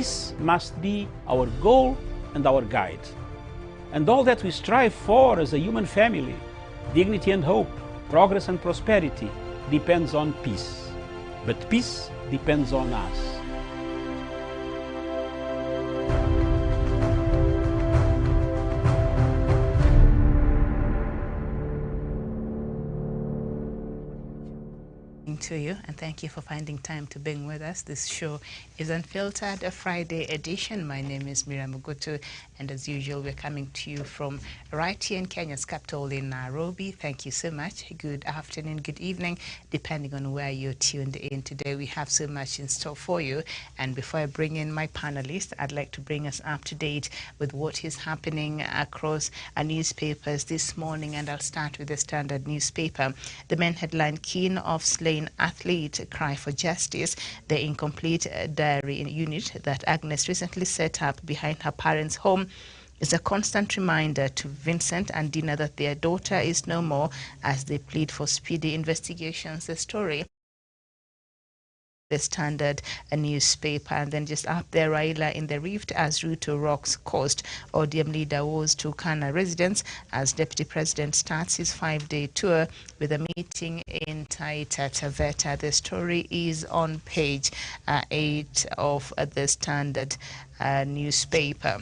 Peace must be our goal and our guide. And all that we strive for as a human family, dignity and hope, progress and prosperity, depends on peace. But peace depends on us. To you, and thank you for finding time to being with us. This show is Unfiltered, a Friday edition. My name is Miriam Mugutu, and as usual, we're coming to you from right here in Kenya's capital in Nairobi. Thank you so much. Good afternoon, good evening, depending on where you're tuned in today. We have so much in store for you, and before I bring in my panelists, I'd like to bring us up to date with what is happening across our newspapers this morning, and I'll start with the Standard newspaper. The main headline: Keen of slain athlete cry for justice. The incomplete diary unit that Agnes recently set up behind her parents' home is a constant reminder to Vincent and Dina that their daughter is no more, as they plead for speedy investigations. The story, the Standard newspaper. And then just up there, Raila in the rift as Ruto rocks coast. ODM leader woes to Kana residents as Deputy President starts his 5-day tour with a meeting in Taita Taveta. The story is on page 8 of the Standard newspaper.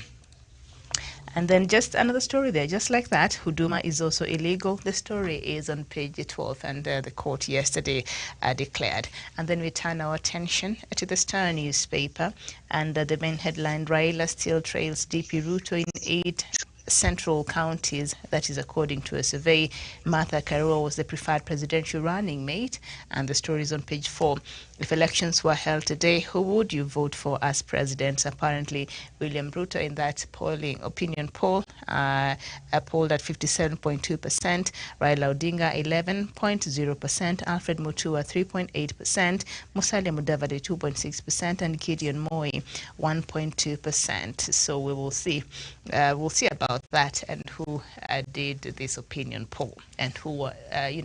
And then just another story there, just like that, Huduma is also illegal. The story is on page 12, and the court yesterday declared. And then we turn our attention to the Star newspaper, and the main headline: Raila still trails DP Ruto in 8 central counties. That is according to a survey. Martha Karua was the preferred presidential running mate, and the story is on page 4. If elections were held today, who would you vote for as president? Apparently, William Ruto in that opinion poll, polled at 57.2%, Raila Odinga 11.0%, Alfred Mutua 3.8%, Musalia Mudavadi 2.6%, and Gideon Moi 1.2%. So we will see. We'll see about that and who did this opinion poll and who were,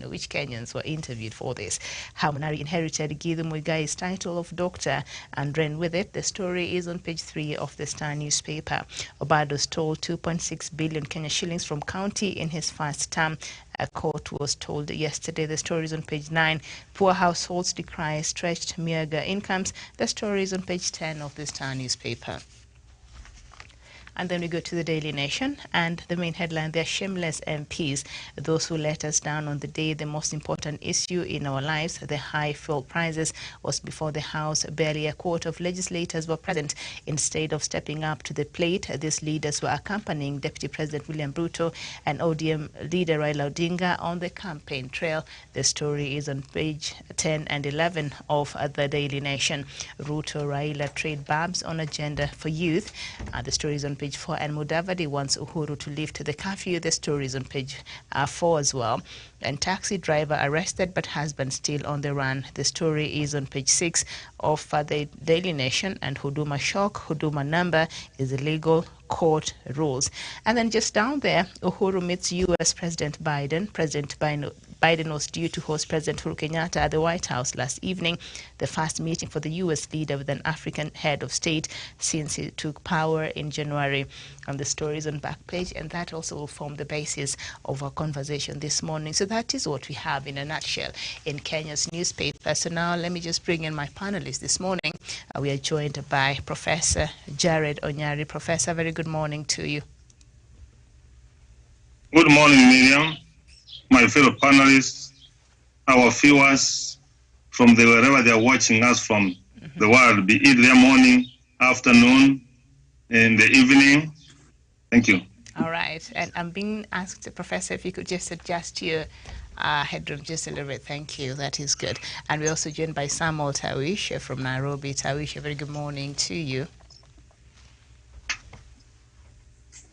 which Kenyans were interviewed for this. How Munari inherited Githu Muigai's title of doctor and ran with it. The story is on page 3 of the Star newspaper. Obado stole 2.6 billion Kenya shillings from county in his first term. A court was told yesterday. The story is on page 9. Poor households decry stretched meager incomes. The story is on page 10 of the Star newspaper. And then we go to the Daily Nation, and the main headline there: shameless MPs, those who let us down on the day the most important issue in our lives, the high fuel prices, was before the House. Barely a quarter of legislators were present. Instead of stepping up to the plate, these leaders were accompanying Deputy President William Ruto and ODM leader Raila Odinga on the campaign trail. The story is on page 10 and 11 of the Daily Nation. Ruto, Raila trade barbs on agenda for youth. The story is on page 4, and Mudavadi wants Uhuru to lift the curfew. The story is on page 4 as well. And taxi driver arrested but husband still on the run. The story is on page 6 of the Daily Nation. And Huduma shock, Huduma number is illegal, court rules. And then just down there, Uhuru meets U.S. President Biden. President Biden was due to host President Uhuru Kenyatta at the White House last evening, the first meeting for the U.S. leader with an African head of state since he took power in January. And the story is on back page, and that also will form the basis of our conversation this morning. So that is what we have in a nutshell in Kenya's newspaper. So now let me just bring in my panelists this morning. We are joined by Professor Jared Onyari. Professor, very good morning to you. Good morning, Miriam, my fellow panelists, our viewers from wherever they are watching us from the world, be it their morning, afternoon, in the evening. Thank you. All right. And I'm being asked, Professor, if you could just adjust your headroom just a little bit. Thank you. That is good. And we're also joined by Samuel Tawish from Nairobi. Tawish, a very good morning to you.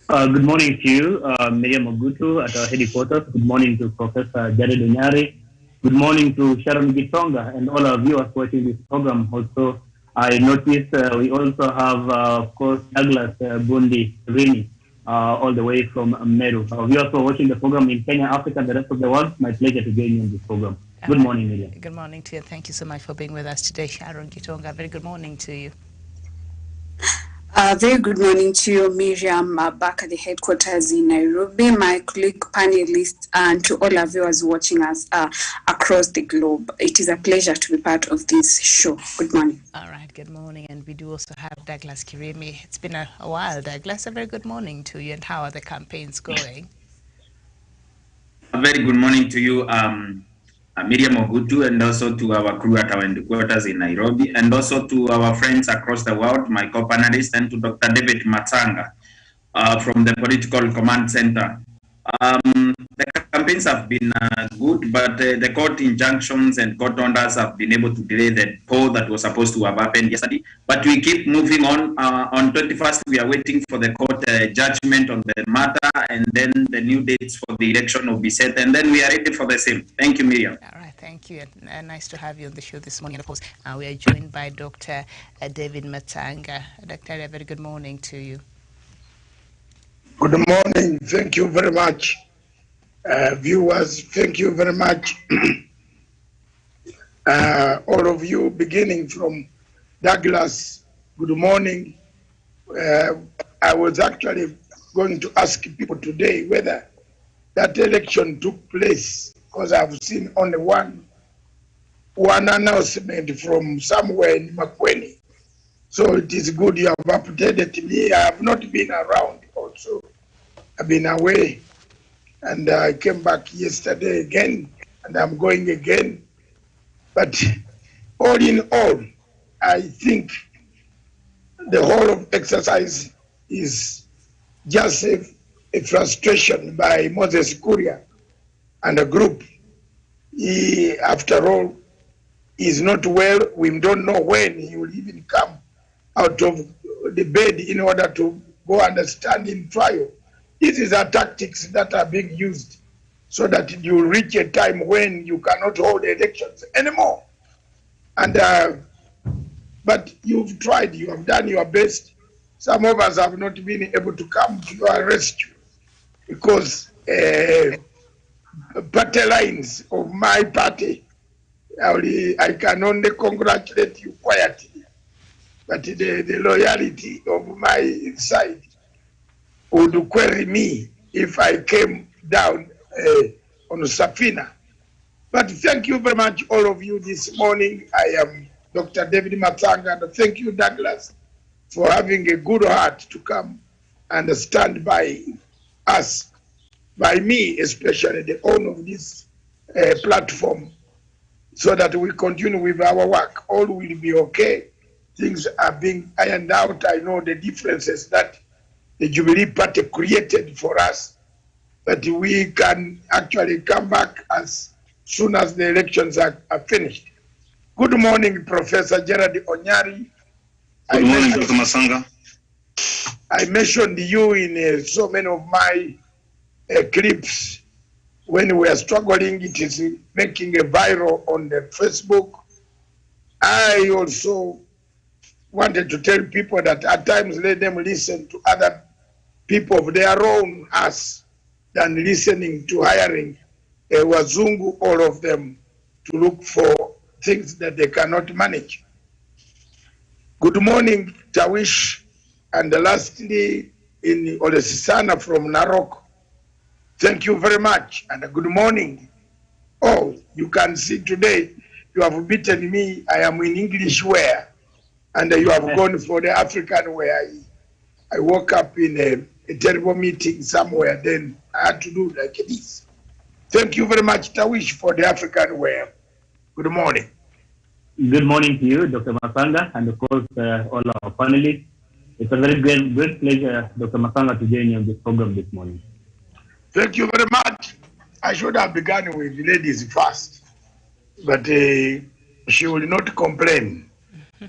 Good morning to you, Miriam Ogutu at our headquarters. Good morning to Professor Jared Onyari. Good morning to Sharon Gitonga and all our viewers watching this program. Also, I noticed we also have, of course, Douglas Bundi Rini, all the way from Meru. Viewers who are watching the program in Kenya, Africa, and the rest of the world, my pleasure to join you in this program. Good morning, Miriam. Good morning to you. Thank you so much for being with us today, Sharon Gitonga. Very good morning to you. Very good morning to you, Miriam, back at the headquarters in Nairobi, my colleague panelists, and to all our viewers watching us across the globe. It is a pleasure to be part of this show. Good morning. All right, good morning. And we do also have Douglas Kirimi. It's been a while, Douglas. A very good morning to you. And how are the campaigns going? A very good morning to you, Miriam Ogutu, and also to our crew at our headquarters in Nairobi, and also to our friends across the world, my co-panelists, and to Dr. David Matanga from the Political Command Center. The campaigns have been good, but the court injunctions and court orders have been able to delay the poll that was supposed to have happened yesterday. But we keep moving on. On 21st, we are waiting for the court judgment on the matter, and then the new dates for the election will be set, and then we are ready for the same. Thank you, Miriam. All right, thank you. And nice to have you on the show this morning. Of course, we are joined by Dr. David Matanga. Dr. A very good morning to you. Good morning. Thank you very much. Viewers, thank you very much. All of you, beginning from Douglas, good morning. I was actually going to ask people today whether that election took place, because I've seen only one announcement from somewhere in Makweni. So it is good you have updated me. I have not been around also. I've been away, and I came back yesterday again, and I'm going again. But all in all, I think the whole of exercise is just a frustration by Moses Kuria and a group. He, after all, is not well. We don't know when he will even come out of the bed in order to go and stand in trial. These are tactics that are being used so that you reach a time when you cannot hold elections anymore. And but you've tried, you have done your best. Some of us have not been able to come to your rescue because party lines of my party, I can only congratulate you quietly, but the loyalty of my side would query me if I came down on Safina. But thank you very much, all of you, this morning. I am Dr. David Matanga, and thank you, Douglas, for having a good heart to come and stand by us, by me especially, the owner of this platform, so that we continue with our work. All will be okay. Things are being ironed out. I know the differences that the Jubilee Party created for us, but we can actually come back as soon as the elections are finished. Good morning, Professor Gerard Onyari. Good morning, Dr. Masanga. I mentioned you in so many of my clips when we are struggling. It is making a viral on the Facebook. I also wanted to tell people that at times let them listen to other people of their own as than listening to hiring a wazungu, all of them, to look for things that they cannot manage. Good morning, Tawish, and lastly, in Olesisana from Narok. Thank you very much, and good morning. Oh, you can see today, you have beaten me. I am in English wear, and you have gone for the African wear. I woke up in a terrible meeting somewhere, then I had to do like this. Thank you very much, Tawish, for the African wear. Good morning. Good morning to you, Dr. Masanga, and of course, all our panelists. It's a very great pleasure, Dr. Masanga, to join you on this program this morning. Thank you very much. I should have begun with ladies first, but she will not complain.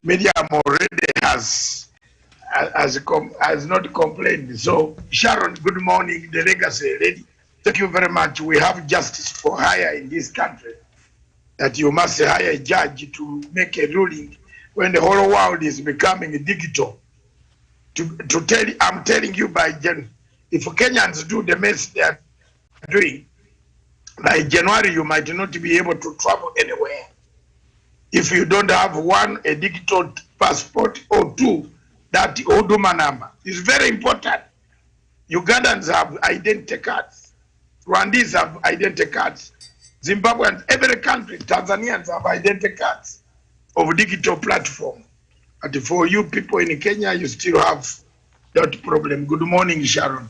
Miriam already has not complained. So, Sharon, good morning, the legacy lady. Thank you very much. We have justice for hire in this country, that you must hire a judge to make a ruling when the whole world is becoming digital. I'm telling you, if Kenyans do the mess they are doing, by January you might not be able to travel anywhere. If you don't have a digital passport, or two, that Huduma number. It's very important. Ugandans have identity cards. Rwandese have identity cards. Zimbabweans, every country, Tanzanians have identity cards of digital platform. But for you people in Kenya, you still have that problem. Good morning, Sharon.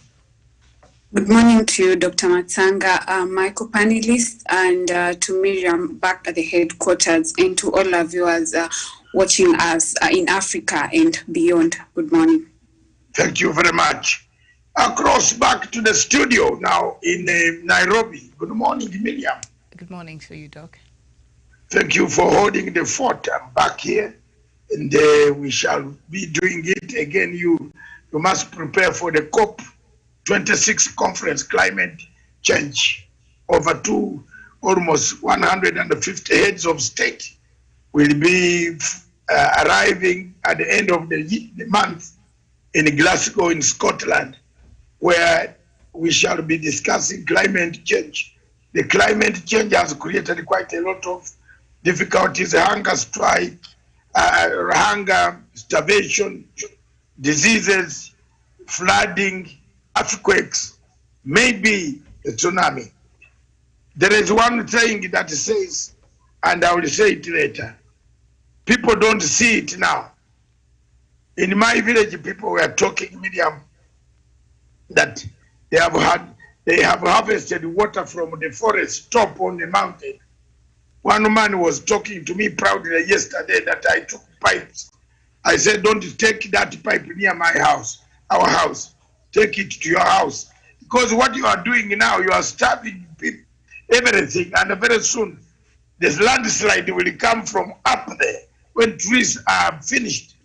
Good morning to you, Dr. Matsanga, my co-panelists, and to Miriam back at the headquarters, and to all our viewers watching us in Africa and beyond. Good morning. Thank you very much. Across back to the studio now in Nairobi. Good morning, Miriam. Good morning to you, Doc. Thank you for holding the fort. I'm back here, and we shall be doing it again. You must prepare for the COP26 conference, climate change. Over almost 150 heads of state will be arriving at the end of the month in Glasgow in Scotland, where we shall be discussing climate change. The climate change has created quite a lot of difficulties, hunger strike, hunger, starvation, diseases, flooding, earthquakes, maybe a tsunami. There is one thing that says, and I will say it later, people don't see it now. In my village, people were talking, Miriam, that they have harvested water from the forest top on the mountain. One man was talking to me proudly yesterday that I took pipes. I said, don't take that pipe near my house, our house. Take it to your house. Because what you are doing now, you are starving people, everything, and very soon this landslide will come from up there when trees are finished,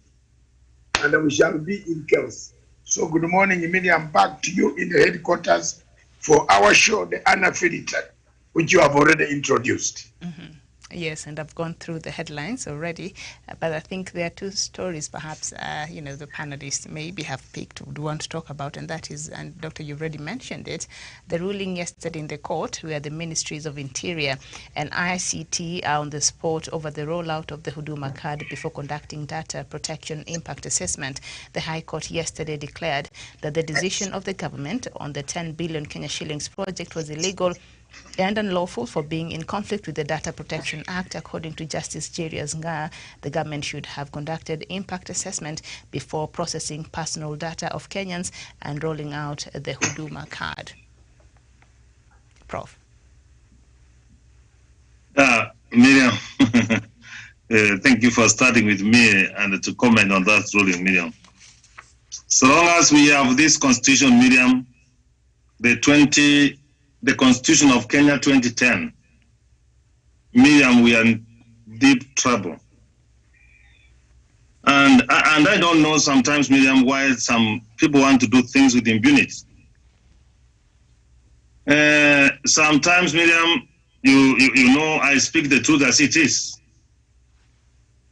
and we shall be in chaos. So good morning, Miriam, back to you in the headquarters for our show, The Unfiltered, which you have already introduced. Mm-hmm. Yes, and I've gone through the headlines already, but I think there are two stories perhaps, the panelists maybe have picked, would want to talk about, and that is, and Doctor, you've already mentioned it, the ruling yesterday in the court where the Ministries of Interior and ICT are on the spot over the rollout of the Huduma card before conducting data protection impact assessment. The High Court yesterday declared that the decision of the government on the 10 billion Kenya shillings project was illegal and unlawful for being in conflict with the Data Protection Act. According to Justice Jarius Nga, the government should have conducted impact assessment before processing personal data of Kenyans and rolling out the Huduma card. Prof. Miriam, thank you for starting with me and to comment on that ruling, Miriam. So long as we have this constitution, Miriam, the Constitution of Kenya 2010, Miriam, we are in deep trouble. And I don't know sometimes, Miriam, why some people want to do things with impunity. Sometimes, Miriam, you know, I speak the truth as it is.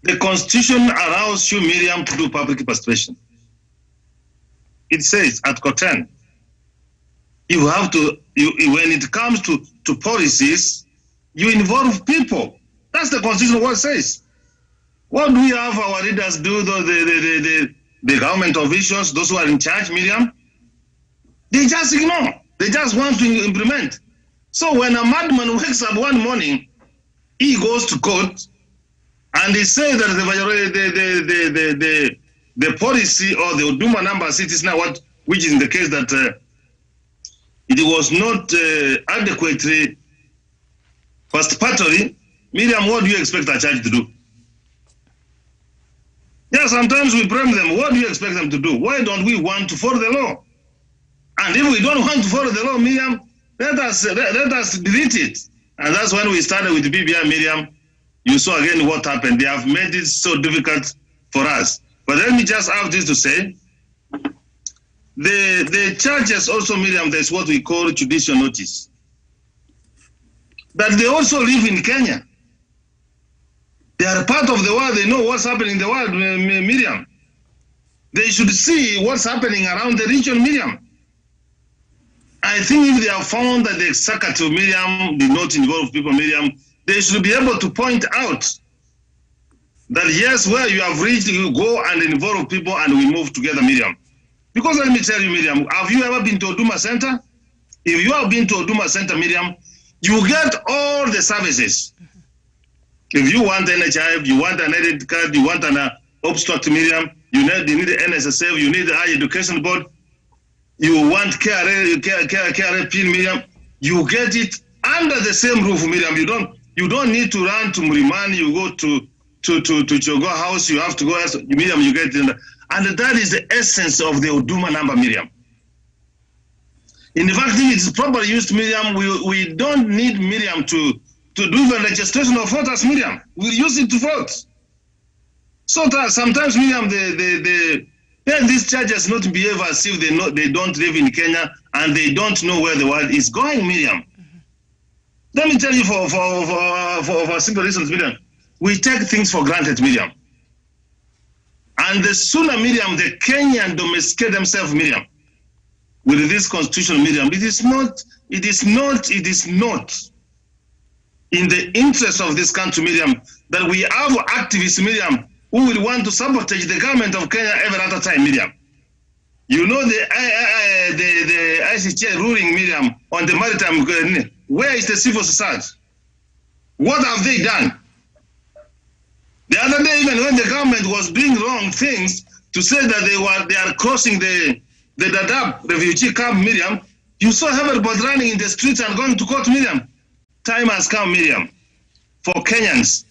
The Constitution allows you, Miriam, to do public participation. It says, Article 10, you have to, when it comes to policies, you involve people. That's the Constitution, what it says. What do we have our leaders do, the government officials, those who are in charge, Miriam? They just ignore. They just want to implement. So when a madman wakes up one morning, he goes to court and he says that the policy or the Huduma number cities now, which is in the case that it was not adequately participatory. Miriam, what do you expect a judge to do? Yeah, sometimes we blame them. What do you expect them to do? Why don't we want to follow the law? And if we don't want to follow the law, Miriam, let us delete it. And that's when we started with BBI, Miriam. You saw again what happened. They have made it so difficult for us. But let me just have this to say. The charges also, Miriam, there's what we call judicial notice. But they also live in Kenya. They are part of the world. They know what's happening in the world, Miriam. They should see what's happening around the region, Miriam. I think if they have found that the executive, Miriam, did not involve people, Miriam, they should be able to point out that yes, where you have reached, you go and involve people and we move together, Miriam. Because let me tell you, Miriam, have you ever been to Oduma Center? If you have been to Oduma Center, Miriam, you get all the services. If you want NHI, you want an edit card, you want an obstruct, Miriam, you need the NSSF, you need the Higher Education Board, you want KRA PIN, Miriam, you get it under the same roof, Miriam. You don't need to run to Mrimani, you go to Chogo House, you have to go, Miriam, you get it. And that is the essence of the Oduma number, Miriam. In fact, if it's properly used, Miriam, we don't need Miriam to do the registration of voters, Miriam. We'll use it to vote. So that sometimes, Miriam, these judges not behave as if they don't live in Kenya and they don't know where the world is going, Miriam. Let me tell you for simple reasons, Miriam. We take things for granted, Miriam. And the sooner, Miriam, the Kenyan domesticate themselves, Miriam, with this constitution, Miriam, it is not in the interest of this country, Miriam, that we have activists, Miriam, who will want to sabotage the government of Kenya every other time, Miriam. You know the ICJ ruling, Miriam, on the maritime, where is the civil society? What have they done? The other day, even when the government was doing wrong things to say that they are crossing the Dadaab refugee camp, Miriam, you saw everybody running in the streets and going to court, Miriam. Time has come, Miriam, for Kenyans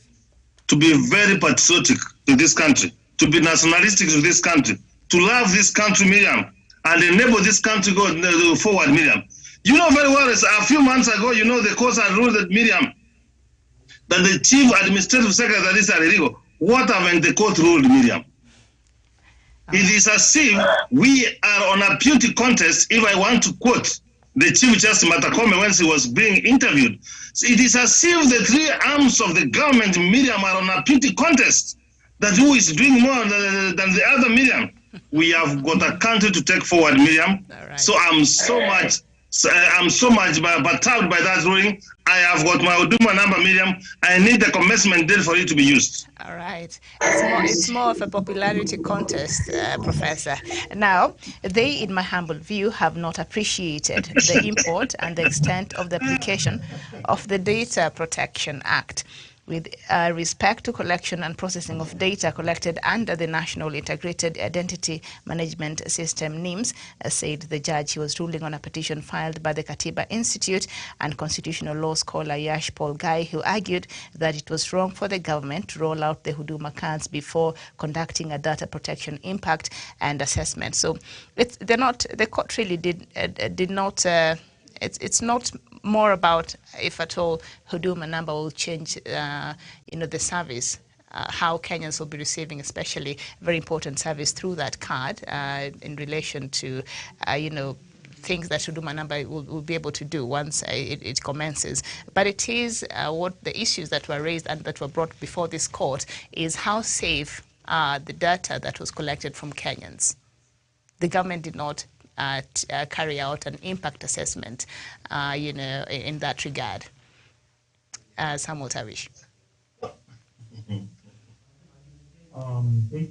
to be very patriotic to this country, to be nationalistic to this country, to love this country, Miriam, and enable this country to go forward, Miriam. You know very well, a few months ago, you know, the courts had ruled that, Miriam, that the chief administrative secretaries are illegal. What have the court ruled, Miriam? It is as if we are on a beauty contest, if I want to quote the Chief Justice Matakome when he was being interviewed. It is as if the three arms of the government, Miriam, are on a beauty contest, that who is doing more than the other, Miriam. We have got a country to take forward, Miriam. Right. So I'm so much perturbed by that ruling. I have got my Oduma number, Miriam. I need the commencement date for it to be used. All right. It's more of a popularity contest, Professor. Now, they, in my humble view, have not appreciated the import and the extent of the application of the Data Protection Act with respect to collection and processing of data collected under the National Integrated Identity Management System, NIMS, said the judge. He was ruling on a petition filed by the Katiba Institute and constitutional law scholar Yash Paul Gai, who argued that it was wrong for the government to roll out the Huduma cards before conducting a data protection impact and assessment. So the court really did not. It's not more about, if at all, Huduma number will change, the service, how Kenyans will be receiving, especially very important service through that card in relation to, things that Huduma number will be able to do once it commences. But it is what the issues that were raised and that were brought before this court is how safe the data that was collected from Kenyans. The government did not carry out an impact assessment, in that regard. Samuel Tavish. Thank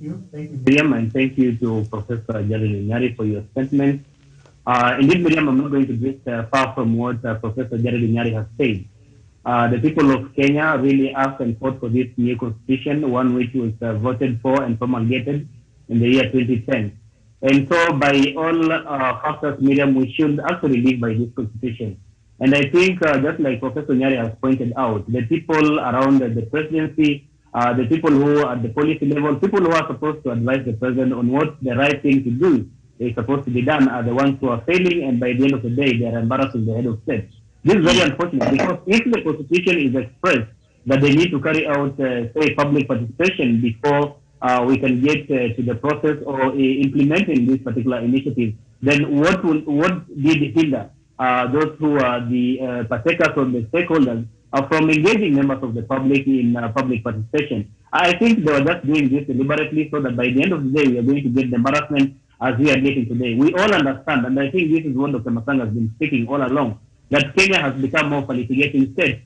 you, Miriam, and thank you to Professor Jared Nyari for your statement. Indeed, Miriam, I'm not going to get far from what Professor Jared Nyari has said. The people of Kenya really asked and fought for this new constitution, one which was voted for and promulgated in the year 2010. And so by all factors, Miriam, we should actually live by this constitution. And I think, just like Professor Nyari has pointed out, the people around the presidency, the people who are at the policy level, people who are supposed to advise the president on what the right thing to do is supposed to be done are the ones who are failing, and by the end of the day, they are embarrassing the head of state. This is very unfortunate, because if the constitution is expressed that they need to carry out, say, public participation before we can get to the process or implementing this particular initiative, then what did hinder those who are the partakers or the stakeholders from engaging members of the public in public participation? I think they were just doing this deliberately so that by the end of the day, we are going to get the embarrassment as we are getting today. We all understand, and I think this is what Dr. Masanga has been speaking all along, that Kenya has become more of a litigating state.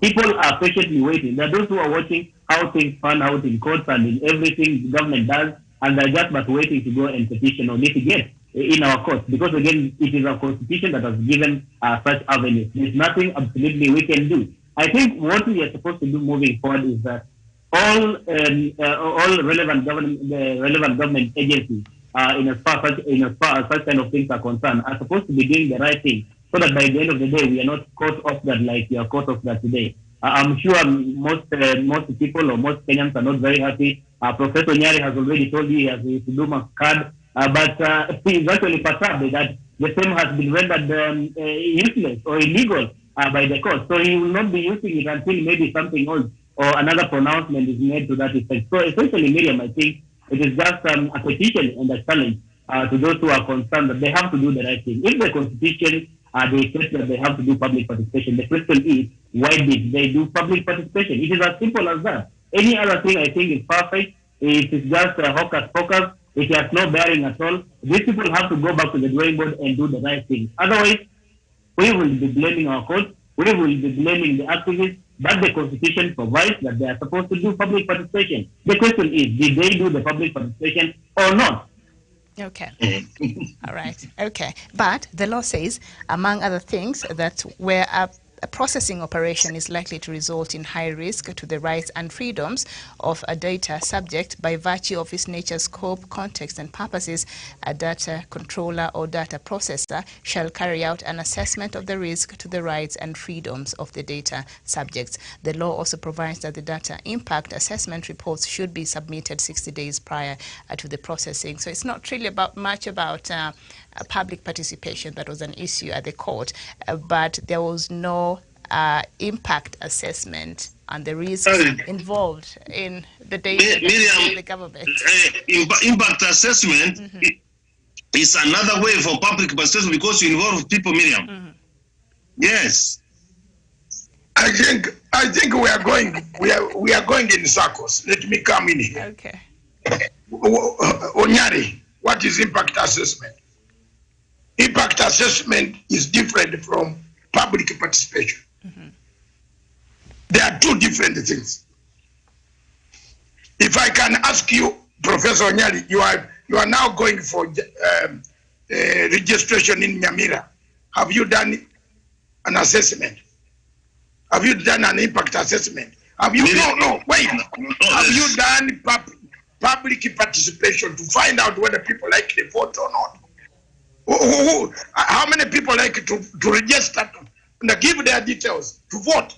People are patiently waiting. There are those who are watching how things pan out in courts and in everything the government does, and they're just but waiting to go and petition or litigate in our courts, because again, it is our constitution that has given such avenues. There's nothing absolutely we can do. I think what we are supposed to do moving forward is that all relevant government agencies, in as far as such kind of things are concerned, are supposed to be doing the right thing, so that by the end of the day, we are not caught off that like we are caught off that today. I'm sure most people or most Kenyans are not very happy. Professor Nyari has already told you he has his Duma card, but he is actually perturbed that the same has been rendered useless or illegal by the court. So he will not be using it until maybe something else or another pronouncement is made to that effect. So essentially, Miriam, I think it is just a petition and a challenge to those who are concerned that they have to do the right thing. If the constitution they said that they have to do public participation, the question is, why did they do public participation? It is as simple as that. Any other thing I think is perfect. It is just a hocus pocus. It has no bearing at all. These people have to go back to the drawing board and do the right thing. Otherwise, we will be blaming our courts, we will be blaming the activists, but the constitution provides that they are supposed to do public participation. The question is, did they do the public participation or not? Okay. All right. Okay. But the law says, among other things, that where a processing operation is likely to result in high risk to the rights and freedoms of a data subject by virtue of its nature, scope, context, and purposes, a data controller or data processor shall carry out an assessment of the risk to the rights and freedoms of the data subjects. The law also provides that the data impact assessment reports should be submitted 60 days prior to the processing. So it's not really much about public participation. That was an issue at the court, but there was no impact assessment and the risks involved in the data of the government. Impact assessment is another way for public participation because you involve people, Miriam. Yes. I think we are going in circles. Let me come in here. Okay. Onyari, what is impact assessment? Impact assessment is different from public participation. There are two different things. If I can ask you, Professor Onyari, you are now going for registration in Nyamira. Have you done an assessment? Have you done an impact assessment? Have you wait. Have you done public participation to find out whether people like the vote or not? How many people like to register and give their details to vote?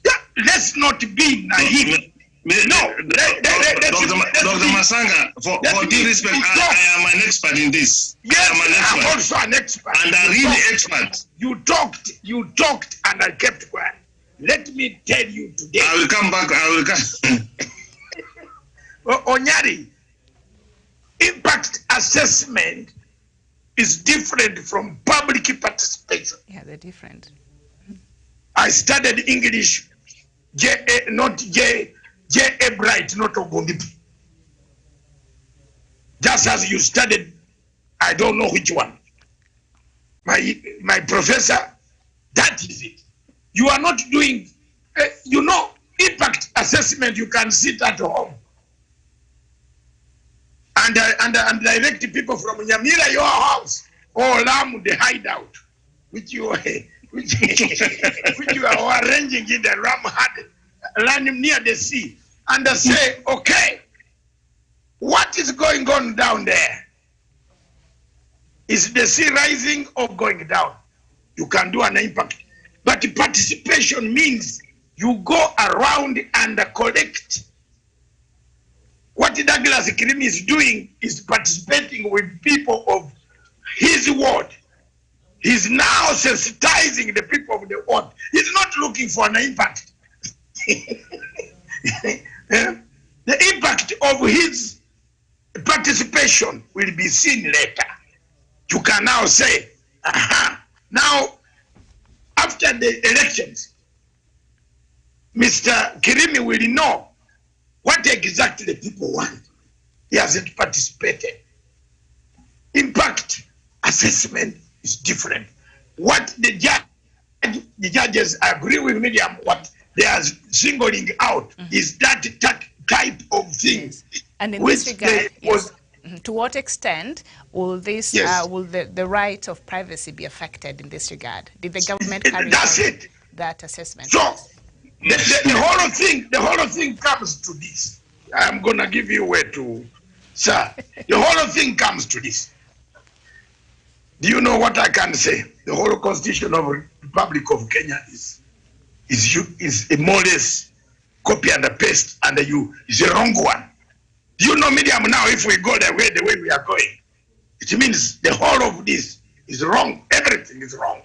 Yeah, let's not be naive. No, Dr. Masanga, for due respect, I am an expert in this. Yes, I am also an expert. And I'm really expert. You talked, and I kept quiet. Let me tell you today. I will come back. Onyari, impact assessment is different from public participation. Yeah, they're different. I studied English, not J.A. Bright, not Ogundipi. Just as you studied, I don't know which one. My professor, that is it. You are not doing, impact assessment. You can sit at home and direct people from Nyamira, your house, or Lamu, the hideout, which you are arranging in the land near the sea, and say, okay, what is going on down there? Is the sea rising or going down? You can do an impact. But participation means you go around and collect. What Douglas Kirimi is doing is participating with people of his ward. He's now sensitizing the people of the ward. He's not looking for an impact. The impact of his participation will be seen later. You can now say, now, after the elections, Mr. Kirimi will know what exactly the people want. He hasn't participated. Impact assessment is different. What the judges agree with Miriam, what they are singling out is that type of thing. Yes. And in this regard, to what extent will this will the right of privacy be affected in this regard? Did the government carry out that assessment? So the whole thing comes to this. I'm gonna give you way to, sir. The whole thing comes to this. Do you know what I can say? The whole constitution of the Republic of Kenya is a more or less copy and paste, and is a wrong one. Do you know, Miriam, now if we go the way we are going, it means the whole of this is wrong. Everything is wrong.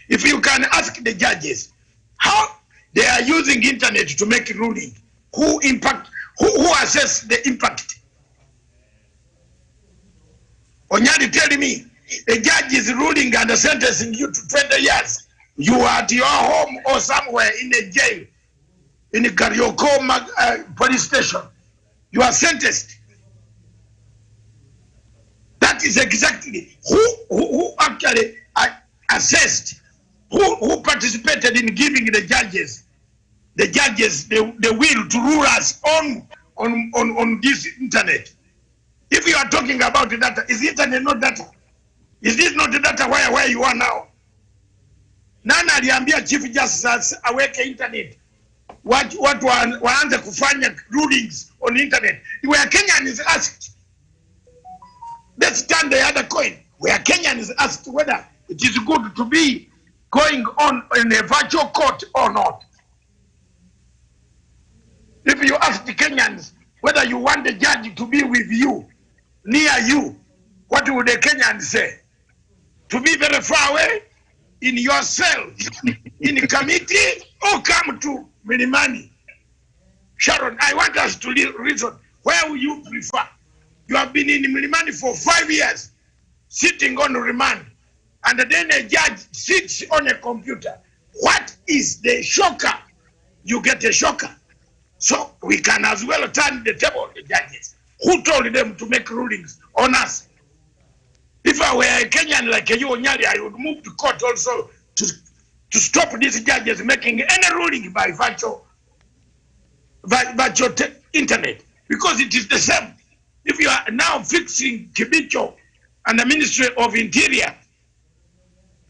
If you can ask the judges how they are using internet to make ruling, who assess the impact? Onyadi telling me a judge is ruling and sentencing you to 20 years. You are at your home or somewhere in a jail, in a Karioko police station. You are sentenced. That is exactly who actually assessed, who participated in giving the judges the will to rule us on this internet. If you are talking about the data, is internet not data? Is this not the data where you are now? Nana aliambia Chief Justice aweke internet. Watu waanze kufanya rulings on internet. Where Kenyan is asked, let's turn the other coin. Where Kenyan is asked whether it is good to be going on in a virtual court or not. If you ask the Kenyans whether you want the judge to be with you, near you, what would the Kenyans say? To be very far away, in your cell, in a committee, or come to Milimani? Sharon, I want us to reason. Where will you prefer? You have been in Milimani for 5 years, sitting on remand, and then a judge sits on a computer. What is the shocker? You get a shocker. So we can as well turn the table, the judges. Who told them to make rulings on us? If I were a Kenyan like you, Onyari, I would move to court also to stop these judges making any ruling by virtual internet, because it is the same. If you are now fixing Kibicho and the Ministry of Interior,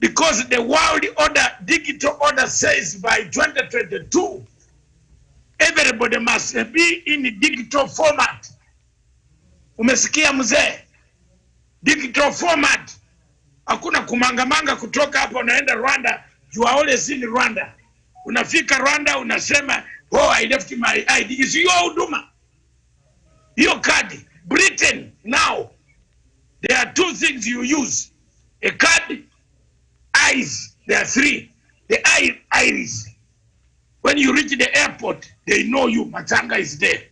because the world order, digital order says by 2022, everybody must be in digital format. Umesikia mzee? Digital format. Hakuna kumangamanga kutoka hapo unaenda Rwanda. You are always in Rwanda. Unafika Rwanda unasema, oh, I left my ID. Is your huduma. Your card. Britain now, there are two things you use. A card, eyes. There are three. The iris. When you reach the airport, they know you. Matanga is there.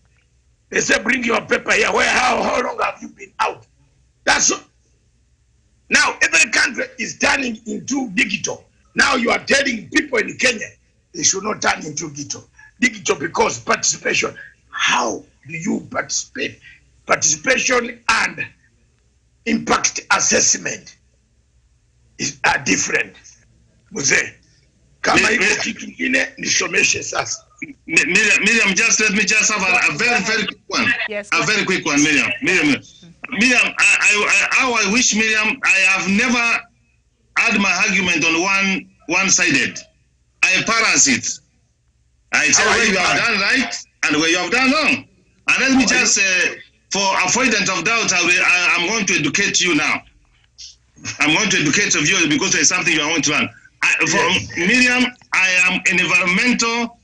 They say, bring your paper here. How long have you been out? That's all. Now, every country is turning into digital. Now you are telling people in Kenya, they should not turn into digital. Digital because participation. How do you participate? Participation and impact assessment are different. Mzee, kama iko kitu kingine nisomeshe sasa. Miriam, just let me just have a very, very quick one. Yes, a very quick one, Miriam. Miriam, I wish, Miriam, I have never had my argument on one-sided. I balance it. I tell where you have done right and where you have done wrong. And let me just, for avoidance of doubt, I'm going to educate you now. I'm going to educate of you because there's something I want to learn. For Miriam, I am an environmental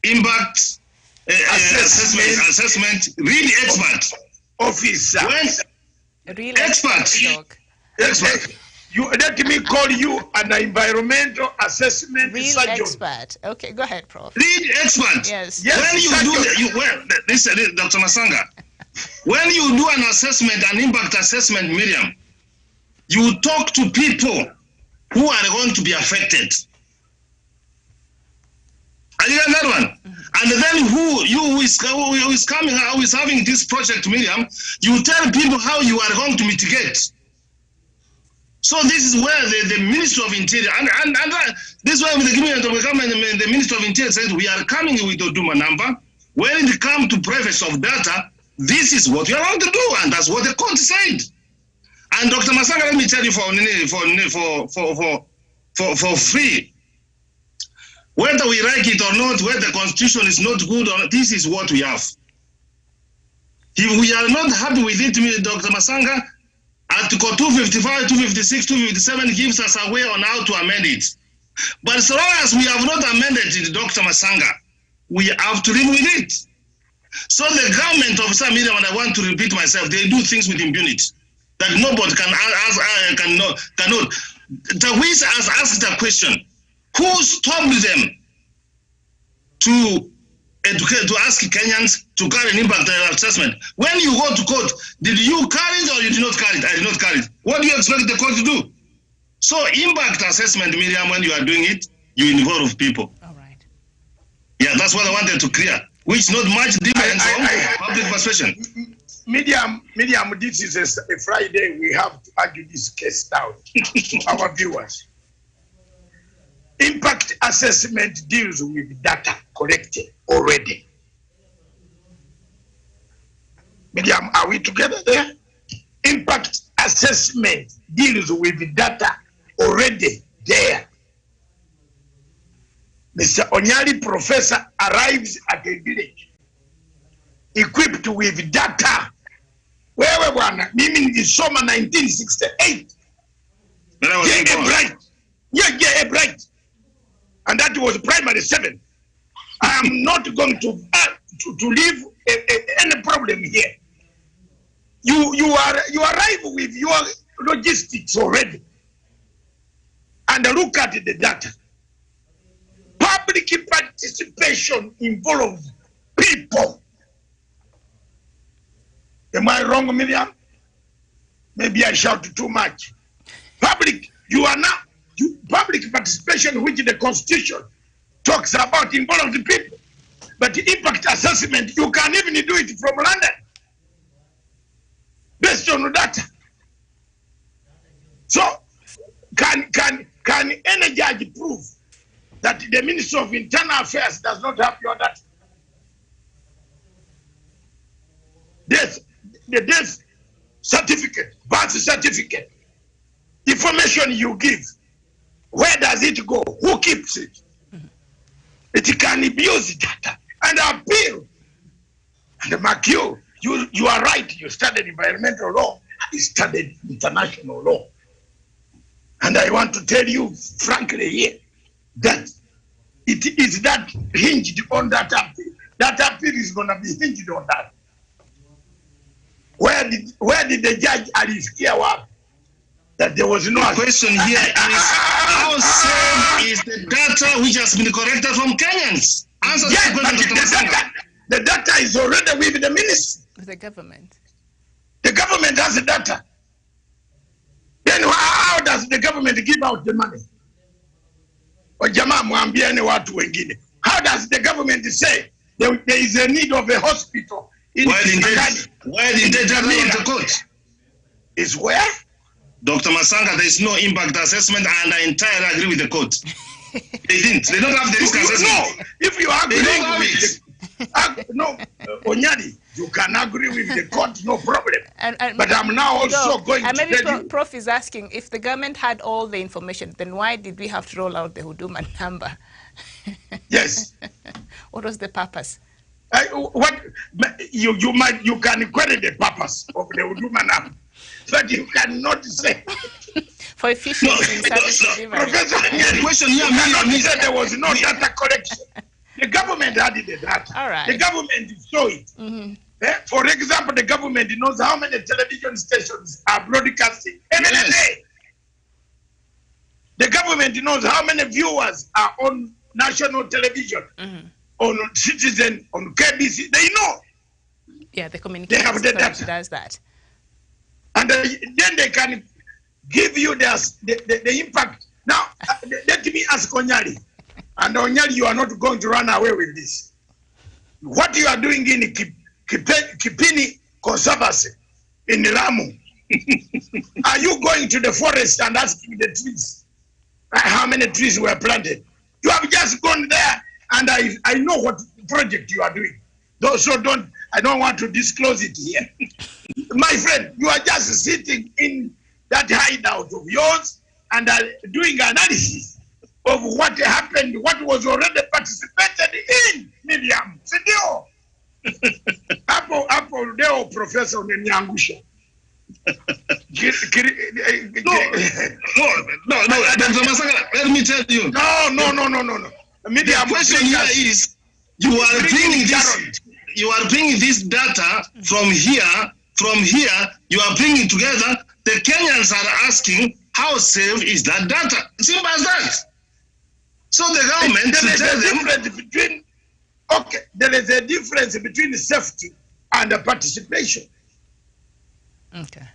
impact assessment really expert. Officer. Real expert. You let me call you an environmental assessment real surgeon. Expert. Okay, go ahead, Prof. Real expert. Yes. When you do Dr. Masanga, when you do an assessment, an impact assessment, Miriam, you talk to people who are going to be affected. Are you that one? And then who is coming, who is having this project, Miriam, you tell people how you are going to mitigate. So this is where the Ministry of Interior, and this is why the government, the Ministry of Interior said, we are coming with the Duma number. When it comes to privacy of data, this is what you're allowed to do, and that's what the court said. And Dr. Masanga, let me tell you for free, whether we like it or not, whether the constitution is not good or not, this is what we have. If we are not happy with it, Dr. Masanga, Article 255, 256, 257 gives us a way on how to amend it. But so long as we have not amended it, Dr. Masanga, we have to live with it. So the government of some media, and I want to repeat myself, they do things with impunity that nobody cannot. Tawis has asked a question: who stopped them to ask Kenyans to carry an impact assessment? When you go to court, did you carry it or you did not carry it? I did not carry it. What do you expect the court to do? So impact assessment, Miriam, when you are doing it, you involve people. All right. Yeah, that's what I wanted to clear, which is not much difference from public persuasion. Medium, this is a Friday. We have to argue this case down to our viewers. Impact assessment deals with data collected already. Medium, are we together there? Impact assessment deals with data already there. Mr. Onyali professor arrives at a village equipped with data. Where we were, meaning the summer 1968. Yeah, bright. And that was primary 7. I am not going to leave any problem here. You arrive with your logistics already, and look at the data. Public participation involves people. Am I wrong, Miriam? Maybe I shouted too much. Public participation, which the Constitution talks about, involves the people. But the impact assessment, you can even do it from London, based on data. So, can any judge prove that the Ministry of Internal Affairs does not have your data? The death certificate, birth certificate, information you give, where does it go? Who keeps it? It can abuse data and appeal. And McHugh, you are right. You studied environmental law. I studied international law. And I want to tell you frankly here that it is that hinged on that appeal. That appeal is going to be hinged on that. Where did the judge Alicia work? That there was no question here is how safe is the data which has been collected from Kenyans? Answer yes, the question. The data is already with the ministry. With the government. The government has the data. Then how does the government give out the money? How does the government say there is a need of a hospital? Why didn't they tell the court? Is where? Dr. Masanga, there is no impact assessment, and I entirely agree with the court. They didn't. They don't have the risk assessment. No, if you agree with no, Onyadi, you can agree with the court, no problem. But I'm now also going to maybe tell you. Prof is asking, if the government had all the information, then why did we have to roll out the Huduma number? Yes. What was the purpose? What you can query the purpose of the Huduma number, but you cannot say for efficiency in service delivery. Professor, the question here said there was no data collection. The government had the data. All right. The government saw it. For example, the government knows how many television stations are broadcasting every day. The government knows how many viewers are on national television, on Citizen, on KBC. They know. Yeah, the communications authority does that. And then they can give you the impact. Now, let me ask Onyali. And Onyali, you are not going to run away with this. What you are doing in Kipini Conservancy, in Lamu, Are you going to the forest and asking the trees how many trees were planted? You have just gone there, and I know what project you are doing. So I don't want to disclose it here. My friend, you are just sitting in that hideout of yours and are doing analysis of what happened, what was already participated in. Miriam, Sidio. Hapo leo professor unaniangusha. No, Dr. Masanga, let me tell you. No. The question here is, you are bringing this data from here, you are bringing together. The Kenyans are asking, how safe is that data? Simple as that. So the government should tell them. There is a difference between safety and participation. Okay.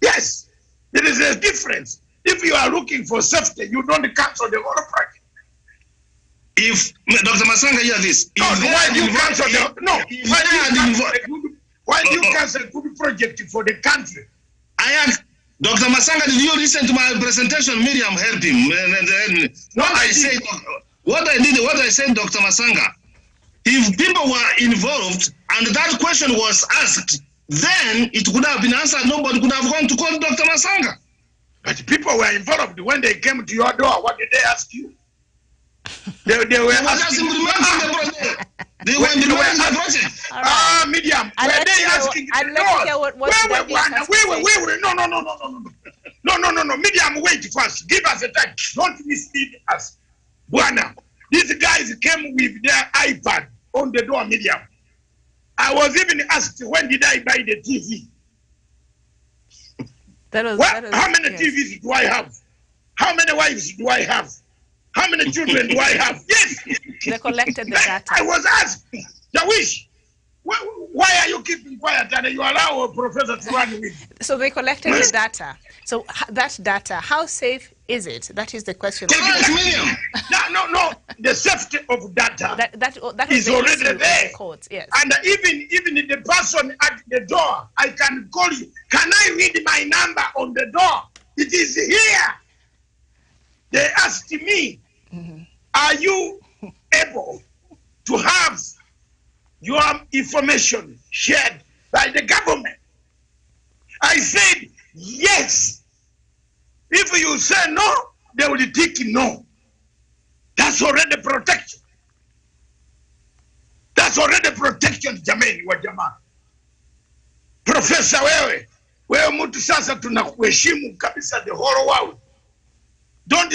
Yes, there is a difference. If you are looking for safety, you don't cancel the whole project. If Dr. Masanga hear this, why do you cancel good project for the country? I asked Dr. Masanga, did you listen to my presentation? Miriam helped him. What I said, Dr. Masanga, if people were involved and that question was asked, then it could have been answered. Nobody could have gone to call Dr. Masanga. But people were involved when they came to your door. What did they ask you? They were asking. They were implementing the project. Miriam, were they asking? No. Miriam, wait first. Give us a time. Don't mislead us. Buana, these guys came with their iPad on the door, Miriam. I was even asked, when did I buy the TV? How many TVs do I have? How many wives do I have? How many children do I have? Yes. They collected the data. I was asked, Jawish, why are you keeping quiet and you allow a professor to run with? So they collected the data. So that data, how safe is it? That is the question. No. The safety of data that is already there. The courts, yes. And even the person at the door, I can call you. Can I read my number on the door? It is here. They asked me, are you able to have your information shared by the government? I said, yes. If you say no, they will take no. That's already protection. That's already protection, jamani wa jamaa. Professor wewe mtu sasa tunakuheshimu kabisa the whole world. Don't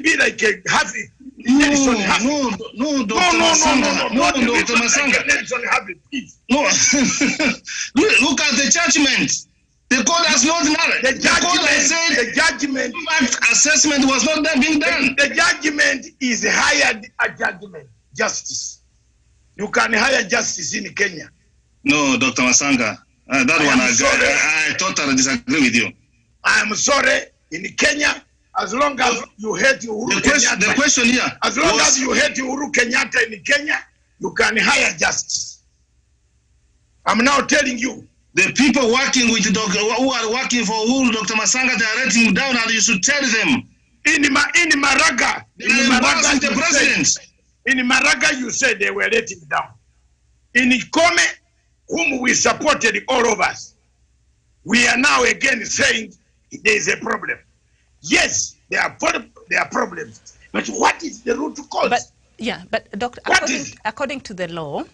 be like a Harvey. No, Dr. Masanga. No, Dr. Masanga. No. Look at the judgment. The court has not done it. The judgment assessment was not being done. The judgment is hired a judgment, justice. You can hire justice in Kenya. No, Dr. Masanga. I totally disagree with you. I am sorry. In Kenya, as long as you hate Uhuru Kenyatta, the question here, as long as you hate Uhuru Kenyatta in Kenya, you can hire justice. I'm now telling you. The people working with who are working for Uhuru, Dr. Masanga, they are letting him down, and you should tell them. In Maraga, the president. In Maraga, you said they were letting down. In Ikome, whom we supported, all of us, we are now again saying there is a problem. Yes, there are problems, but what is the root cause? But Doctor, according to the law,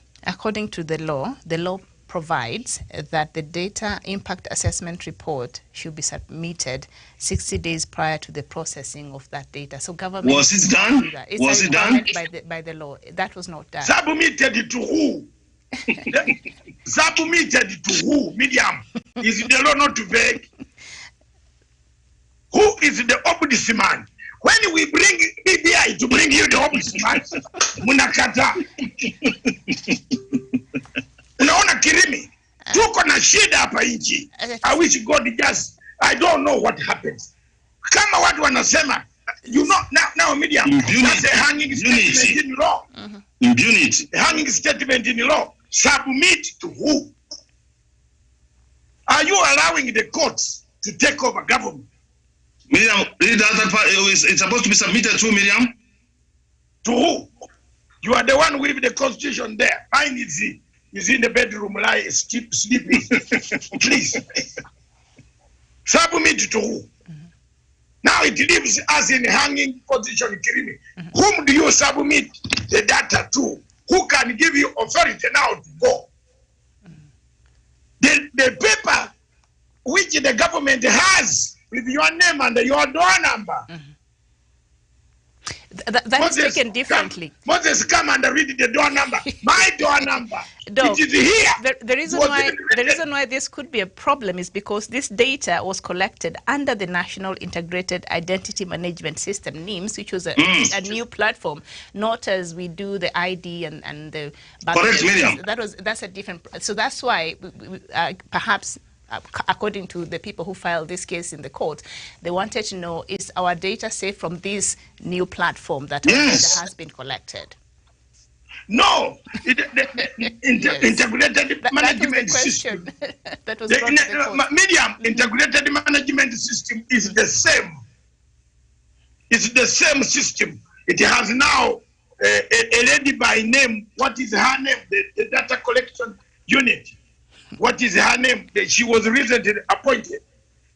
the law provides that the data impact assessment report should be submitted 60 days prior to the processing of that data. So government was it done? Was it done by the law? That was not done. Submitted to who? Submitted to who? Miriam, is the law not vague? Who is the ombudsman? When we bring BBI to bring you the ombudsman, munakata. Unaona Kirimi, tuko na shida hapa nchi. I wish God I don't know what happens. Kama watu wanasema, you know, now Miriam, that's a hanging statement in law. Impunity. A hanging statement in law. Submit to who? Are you allowing the courts to take over government? Miriam, read the other part. It's supposed to be submitted to Miriam. To who? You are the one with the constitution there. Mine is in the bedroom, sleeping. Please. Submit to who? Now it leaves us in hanging position. Whom do you submit the data to? Who can give you authority now to go? The paper which the government has with your name and your door number. That is taken differently. Moses, come and read the door number. My door number. It is here. The reason why this could be a problem is because this data was collected under the National Integrated Identity Management System, NIMS, which was a new platform, not as we do the ID and the... Correct, Miriam. That's a different... So that's why perhaps... according to the people who filed this case in the court, they wanted to know, is our data safe from this new platform that our data has been collected? No, integrated management system. That was brought to the court. Medium integrated management system is the same. It's the same system. It has now a lady by name. What is her name? The data collection unit. What is her name? She was recently appointed.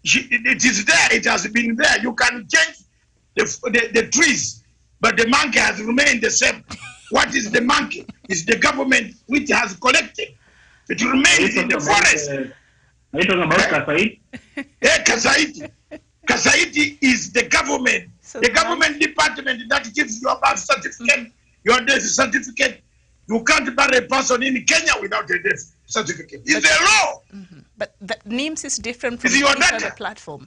It is there. It has been there. You can change the trees, but the monkey has remained the same. What is the monkey? It's the government which has collected. It remains in the forest. Are you talking about Kasaiti? Kasaiti. Kasaiti is the government. So the government department that gives your birth certificate, your death certificate. You can't bury a person in Kenya without a death certificate. It's a law. But the NIMS is different from the other platform.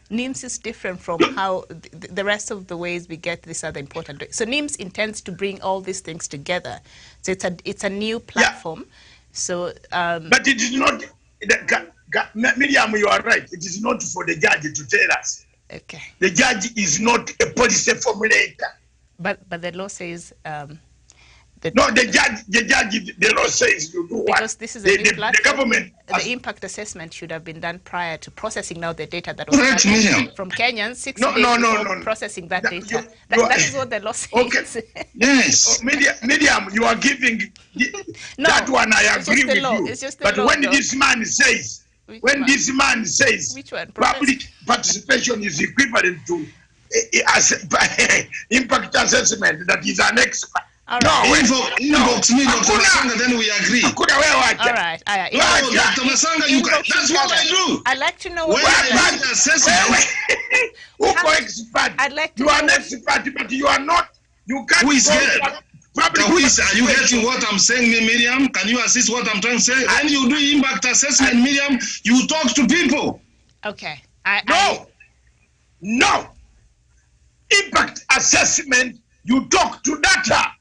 NIMS is different from how the rest of the ways we get this other important. So NIMS intends to bring all these things together. So it's a new platform. So, but it is not. Miriam, you are right. It is not for the judge to tell us. Okay. The judge is not a policy formulator. But the law says. The law says you do what? Because this is a new platform. The government. The impact assessment should have been done prior to processing now the data that was from Kenyans 6 days before processing that data. That is what the law says. Okay. Yes. Medium, you are giving that one. I agree with you. It's just the but law, when this man says, which one? Public participation is equivalent to impact assessment, that is an expert. All right. Inbox me, Dr. Masanga, then we agree. All right. No, Dr. Masanga, that's what I do. I'd like to know when I make assessment. Who expert? I'd like to you are an expert, but you are not. You can't. Who is here? Are you getting what I'm saying, Miriam? Can you assist what I'm trying to say? When you do impact assessment, Miriam, you talk to people. Okay. No. Impact assessment, you talk to data.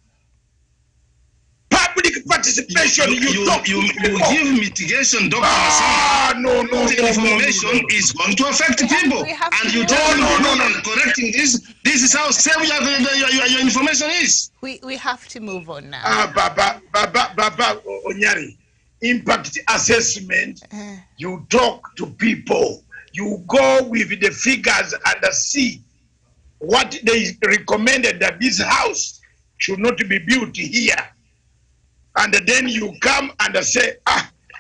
Public participation, you give mitigation, Dr. Masanga. No. The information is going to affect people. And you tell me, correcting this is how safe your information is. We have to move on now. Baba Onyari, impact assessment, you talk to people. You go with the figures and see what they recommended that this house should not be built here. And then you come and say,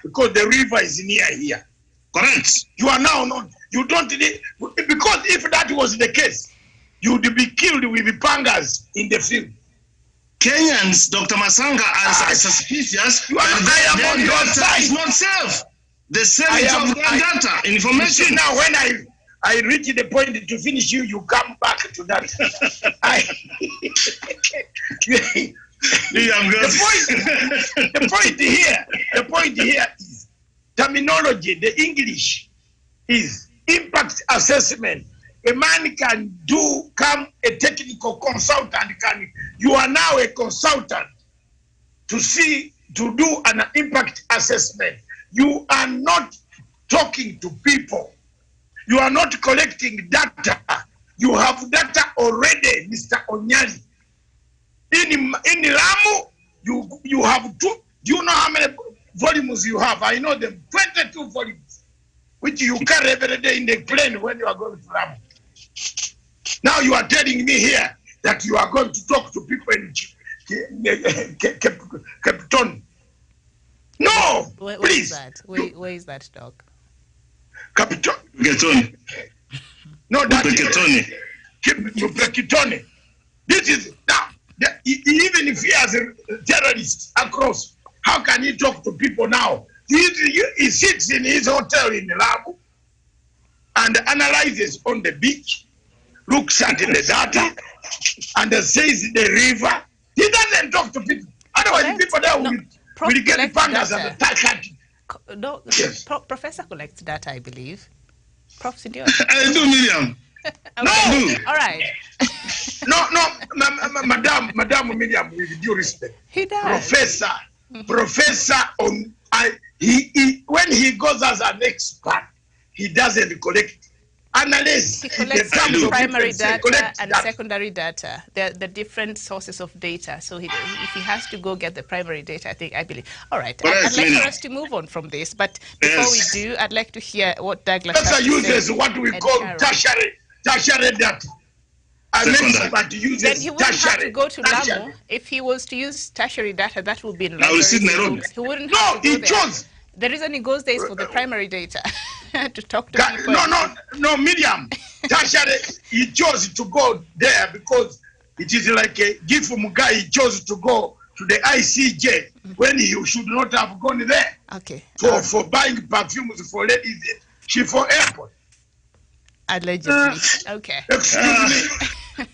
because the river is near here. Correct. You are now not, you don't need, because if that was the case, you would be killed with pangas in the field. Kenyans, Dr. Masanga, are suspicious. I am on your side. It's not safe. The safety of that data, information. See, now when I reach the point to finish you come back to that. The point here is terminology. The English is impact assessment. A man can come a technical consultant. You are now a consultant to do an impact assessment. You are not talking to people. You are not collecting data. You have data already, Mr. Onyari. In Lamu, you have two. Do you know how many volumes you have. I know them, 22 volumes, which you carry every day in the plane when you are going to Lamu. Now you are telling me here that you are going to talk to people in Cape Town. No, where please. Is that? Where is that, Doc? Cape Town. Getoni. No, that's Getoni. This is now. Even if he has a terrorist across, how can he talk to people now? He sits in his hotel in Lamu and analyzes on the beach, looks at the data, and says the river. He doesn't talk to people. Otherwise, the people there will get fungus and attack. No, yes. Professor collects data, I believe. Prof. Sidious. I do, Miriam. Okay. No. All right. No, Madam Miriam, with due respect. He does. Professor, when he goes as an expert, he doesn't collect. Analysts, he collects primary data and secondary data. They're the different sources of data. So if he has to go get the primary data, I believe. All right. I'd like for us to move on from this, but before we do, I'd like to hear what Douglas has to say. Uses what we call tertiary data. Then he wouldn't have to go to Lamu. If he was to use tertiary data, that would be in Lamu. He wouldn't have to go there. Chose. The reason he goes there is for the primary data, to talk to people. No, Miriam. Tertiary, he chose to go there because it is like a gift from guy. He chose to go to the ICJ when he should not have gone there. Okay. For buying perfumes for ladies for airport. Allegedly. Okay. Excuse me.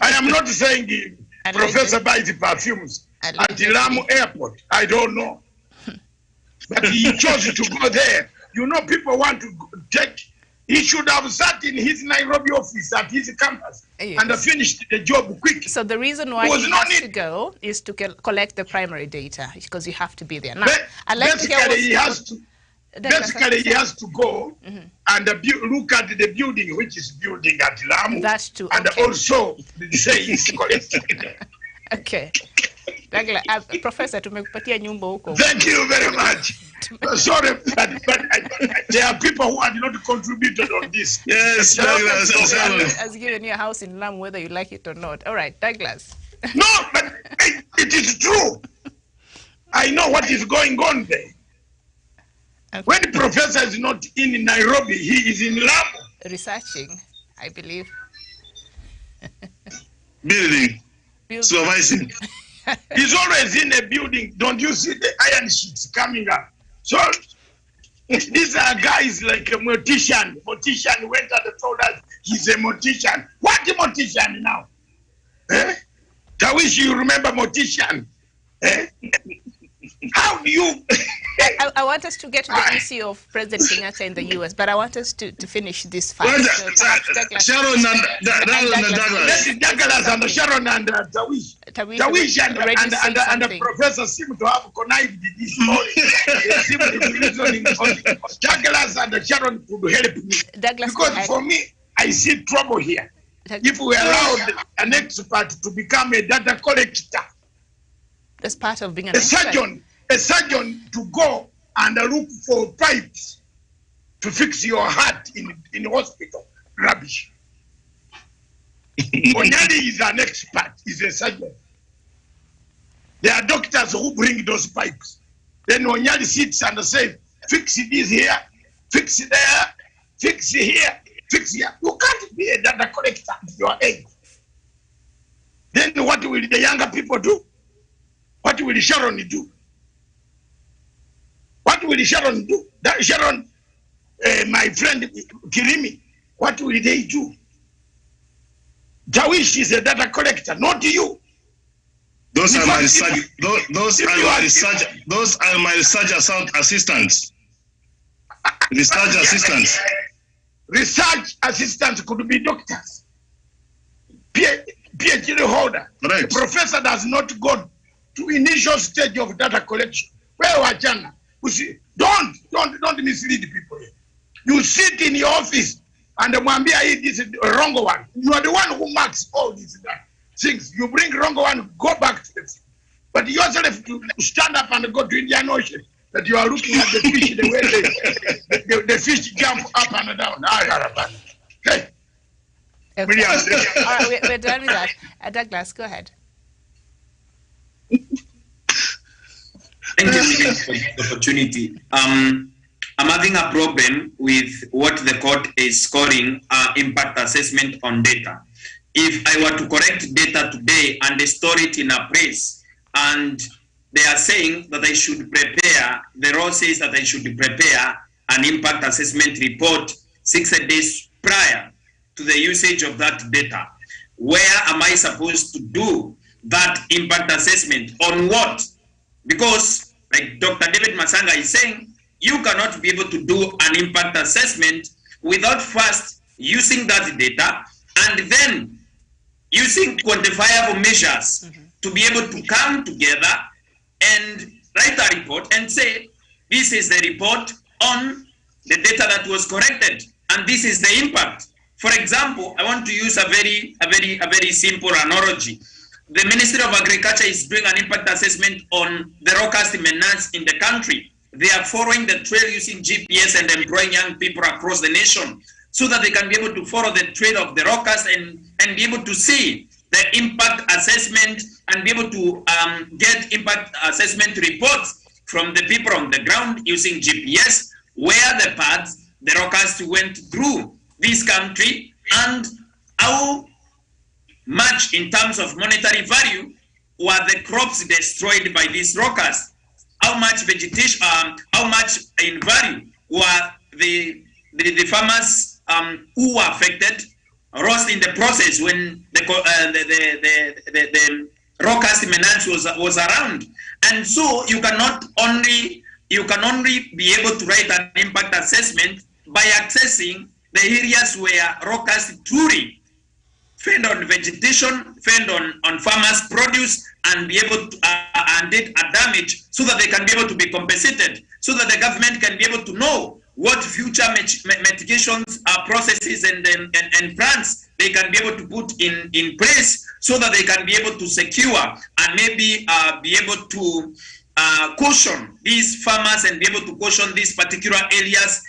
I am not saying Professor buys perfumes at the Lamu airport. I don't know. But he chose to go there. You know, people want to take. He should have sat in his Nairobi office at his campus and finished the job quickly. So the reason why he has to go is to collect the primary data, because you have to be there. Now, basically, he has to go and look at the building, which is building at Lamu. That's true. And also say he's collecting. Okay. Professor, tumekupatia nyumba huko. Thank you very much. Sorry, but there are people who have not contributed on this. Yes, Douglas has given you a house in Lamu, whether you like it or not. All right, Douglas. No, but it is true. I know what is going on there. Okay. When the professor is not in Nairobi, he is in Lamu. Researching, I believe. Building. Supervising. He's always in a building. Don't you see the iron sheets coming up? So these are guys like a mortician. Mortician went and told us he's a mortician. What a mortician now? I wish you remember mortician. How do you... I want us to get to the issue of President Kenyatta in the U.S., but I want us to finish this fight. Sharon and Douglas and Sharon and Tawish and Professor seem to have connived this morning. They seem to be reasoning on Douglas and Sharon could help me. Douglas, because for me, I see trouble here. If we allowed an expert to become a data collector, that's part of being an expert. A surgeon to go and look for pipes to fix your heart in hospital. Rubbish. Onyali is an expert, he's a surgeon. There are doctors who bring those pipes. Then Onyali sits and says, fix this here, fix it there, fix it here, fix here. You can't be a data collector at your age. Then what will the younger people do? What will Sharon do? What will Sharon do? That Sharon, my friend Kirimi, what will they do? Tawish is a data collector, not you. Those are my research. Those are my research assistants. Research assistants. Research assistants could be doctors. PhD holder. Right. The professor does not go to initial stage of data collection. Well, Wachana, don't mislead people. You sit in your office and Mwambia, this is the wrong one. You are the one who marks all these things. You bring wrong one, go back to the thing. But yourself to stand up and go to Indian Ocean, that you are looking at the fish the way the fish jump up and down. Okay. Okay. All right, we're done with that. Douglas, go ahead. Thank you for the opportunity. I'm having a problem with what the court is calling impact assessment on data. If I were to correct data today and store it in a place, and they are saying that I should prepare, the law says that I should prepare an impact assessment report 60 days prior to the usage of that data. Where am I supposed to do that impact assessment? On what? Because, like Dr. David Masanga is saying, you cannot be able to do an impact assessment without first using that data and then using quantifiable measures to be able to come together and write a report and say, this is the report on the data that was corrected, and this is the impact. For example, I want to use a very simple analogy. The Ministry of Agriculture is doing an impact assessment on the rockcast maintenance in the country. They are following the trail using GPS and employing young people across the nation so that they can be able to follow the trail of the rockcast and be able to see the impact assessment and be able to get impact assessment reports from the people on the ground using GPS, where the paths the rockcast went through this country and how much in terms of monetary value were the crops destroyed by these rockcast, how much vegetation, how much in value were the farmers who were affected lost in the process when the rockcast maintenance was around. And so you can only be able to write an impact assessment by accessing the areas where rockcast truly fed on vegetation, fed on farmers' produce, and be able to and did a damage, so that they can be able to be compensated, so that the government can be able to know what future mitigations, processes, and plans they can be able to put in place, so that they can be able to secure and maybe be able to caution these farmers and be able to caution these particular areas.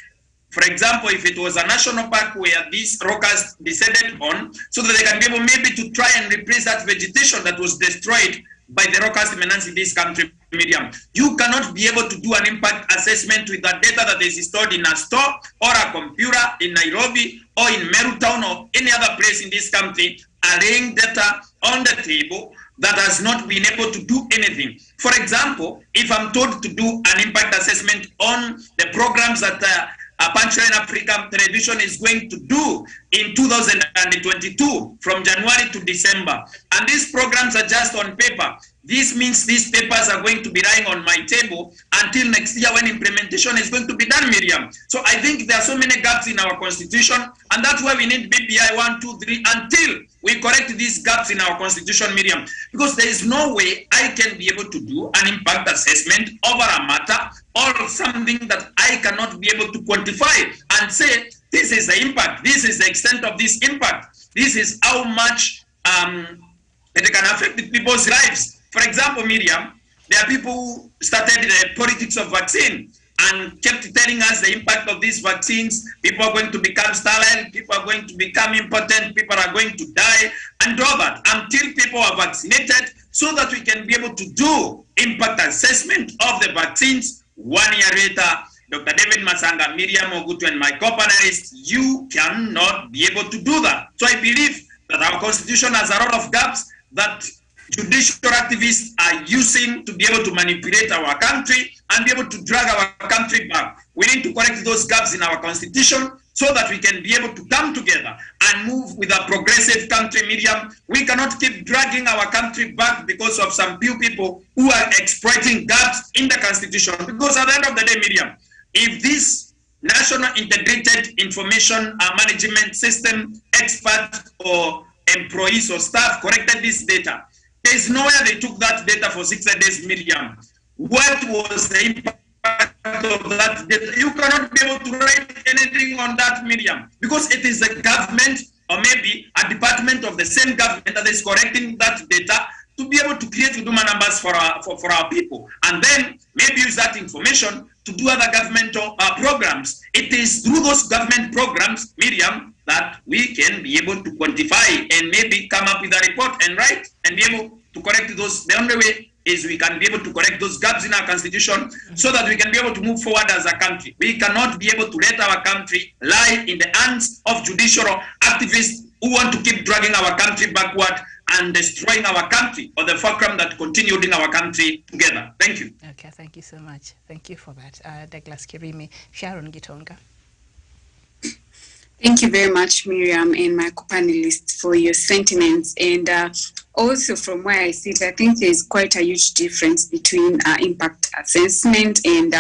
For example, if it was a national park where these rockers descended on, so that they can be able maybe to try and replace that vegetation that was destroyed by the rockers maintenance in this country. Medium. You cannot be able to do an impact assessment with the data that is stored in a store or a computer in Nairobi or in Meru Town or any other place in this country, laying data on the table that has not been able to do anything. For example, if I'm told to do an impact assessment on the programs that Punchline Africa Television is going to do in 2022 from January to December, and these programs are just on paper, this means these papers are going to be lying on my table until next year when implementation is going to be done, Miriam. So I think there are so many gaps in our constitution, and that's why we need BBI 1, 2, 3 until we correct these gaps in our constitution, Miriam. Because there is no way I can be able to do an impact assessment over a matter or something that I cannot be able to quantify and say, this is the impact, this is the extent of this impact, this is how much it can affect people's lives. For example, Miriam, there are people who started the politics of vaccine and kept telling us the impact of these vaccines. People are going to become sterile, people are going to become impotent, people are going to die, and all that until people are vaccinated, so that we can be able to do impact assessment of the vaccines. 1 year later, Dr. David Masanga, Miriam Ogutu, and my co-panelists, you cannot be able to do that. So I believe that our constitution has a lot of gaps that judicial activists are using to be able to manipulate our country and be able to drag our country back. We need to correct those gaps in our constitution so that we can be able to come together and move with a progressive country, Miriam. We cannot keep dragging our country back because of some few people who are exploiting gaps in the constitution. Because at the end of the day, Miriam, if this National Integrated Information Management System expert or employees or staff corrected this data, there is nowhere they took that data for 60 days, Miriam. What was the impact of that data? You cannot be able to write anything on that, Miriam, because it is the government or maybe a department of the same government that is correcting that data to be able to create Huduma numbers for our people, and then maybe use that information to do other governmental programs. It is through those government programs, Miriam, that we can be able to quantify and maybe come up with a report and write and be able to correct those. The only way is we can be able to correct those gaps in our constitution so that we can be able to move forward as a country. We cannot be able to let our country lie in the hands of judicial activists who want to keep dragging our country backward and destroying our country, or the fulcrum that continue holding our country together. Thank you. Okay, thank you so much. Thank you for that. Douglas Kirimi. Sharon Gitonga. Thank you very much, Miriam, and my co-panelists for your sentiments. And also from where I sit, I think there's quite a huge difference between impact assessment and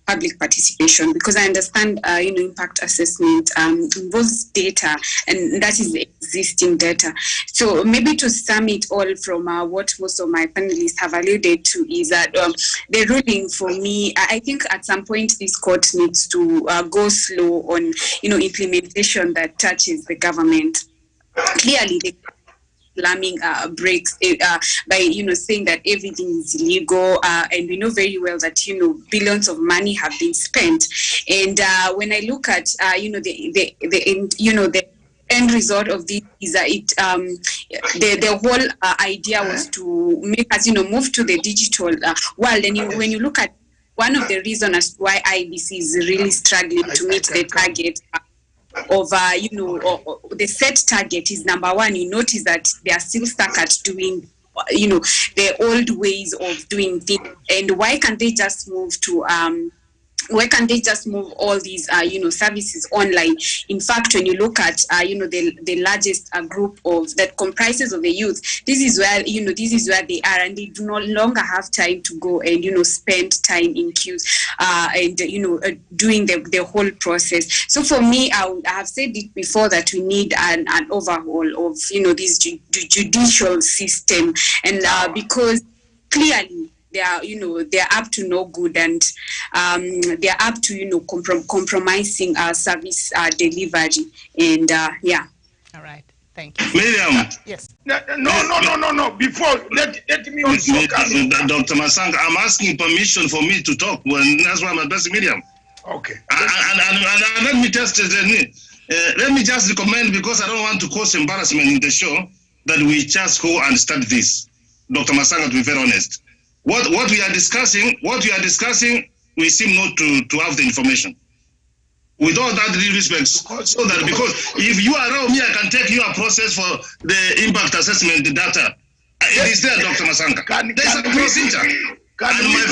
public participation, because I understand, impact assessment involves data, and that is existing data. So maybe to sum it all from what most of my panelists have alluded to is that the ruling for me, I think at some point this court needs to go slow on, implementation that touches the government. Clearly, the slamming brakes by saying that everything is illegal, and we know very well that billions of money have been spent. And when I look at the end result of this is that the whole idea was to make us move to the digital world. And when you look at one of the reasons as to why IBC is really struggling to meet the target of the set target is, number one, you notice that they are still stuck at doing the old ways of doing things. And why can't they just move to all these services online? In fact, when you look at the largest group of that comprises of the youth, this is where they are, and they do no longer have time to go and spend time in queues and doing the whole process. So for me, I have said it before that we need an overhaul of this judicial system, and because clearly they're up to no good, and they're up to compromising service delivery, and yeah. All right, thank you. Miriam. Yes. No. Before let me also. Dr. Masanga, I'm asking permission for me to talk. Well, that's why I'm addressing Miriam. Okay. And let me just recommend, because I don't want to cause embarrassment in the show, that we just go and start this. Dr. Masanga, to be very honest. What we are discussing, we seem not to have the information. With all that due respect, so that because if you allow me, I can take your process for the impact assessment data. It is there, Dr. Masanga. There's a procedure. And my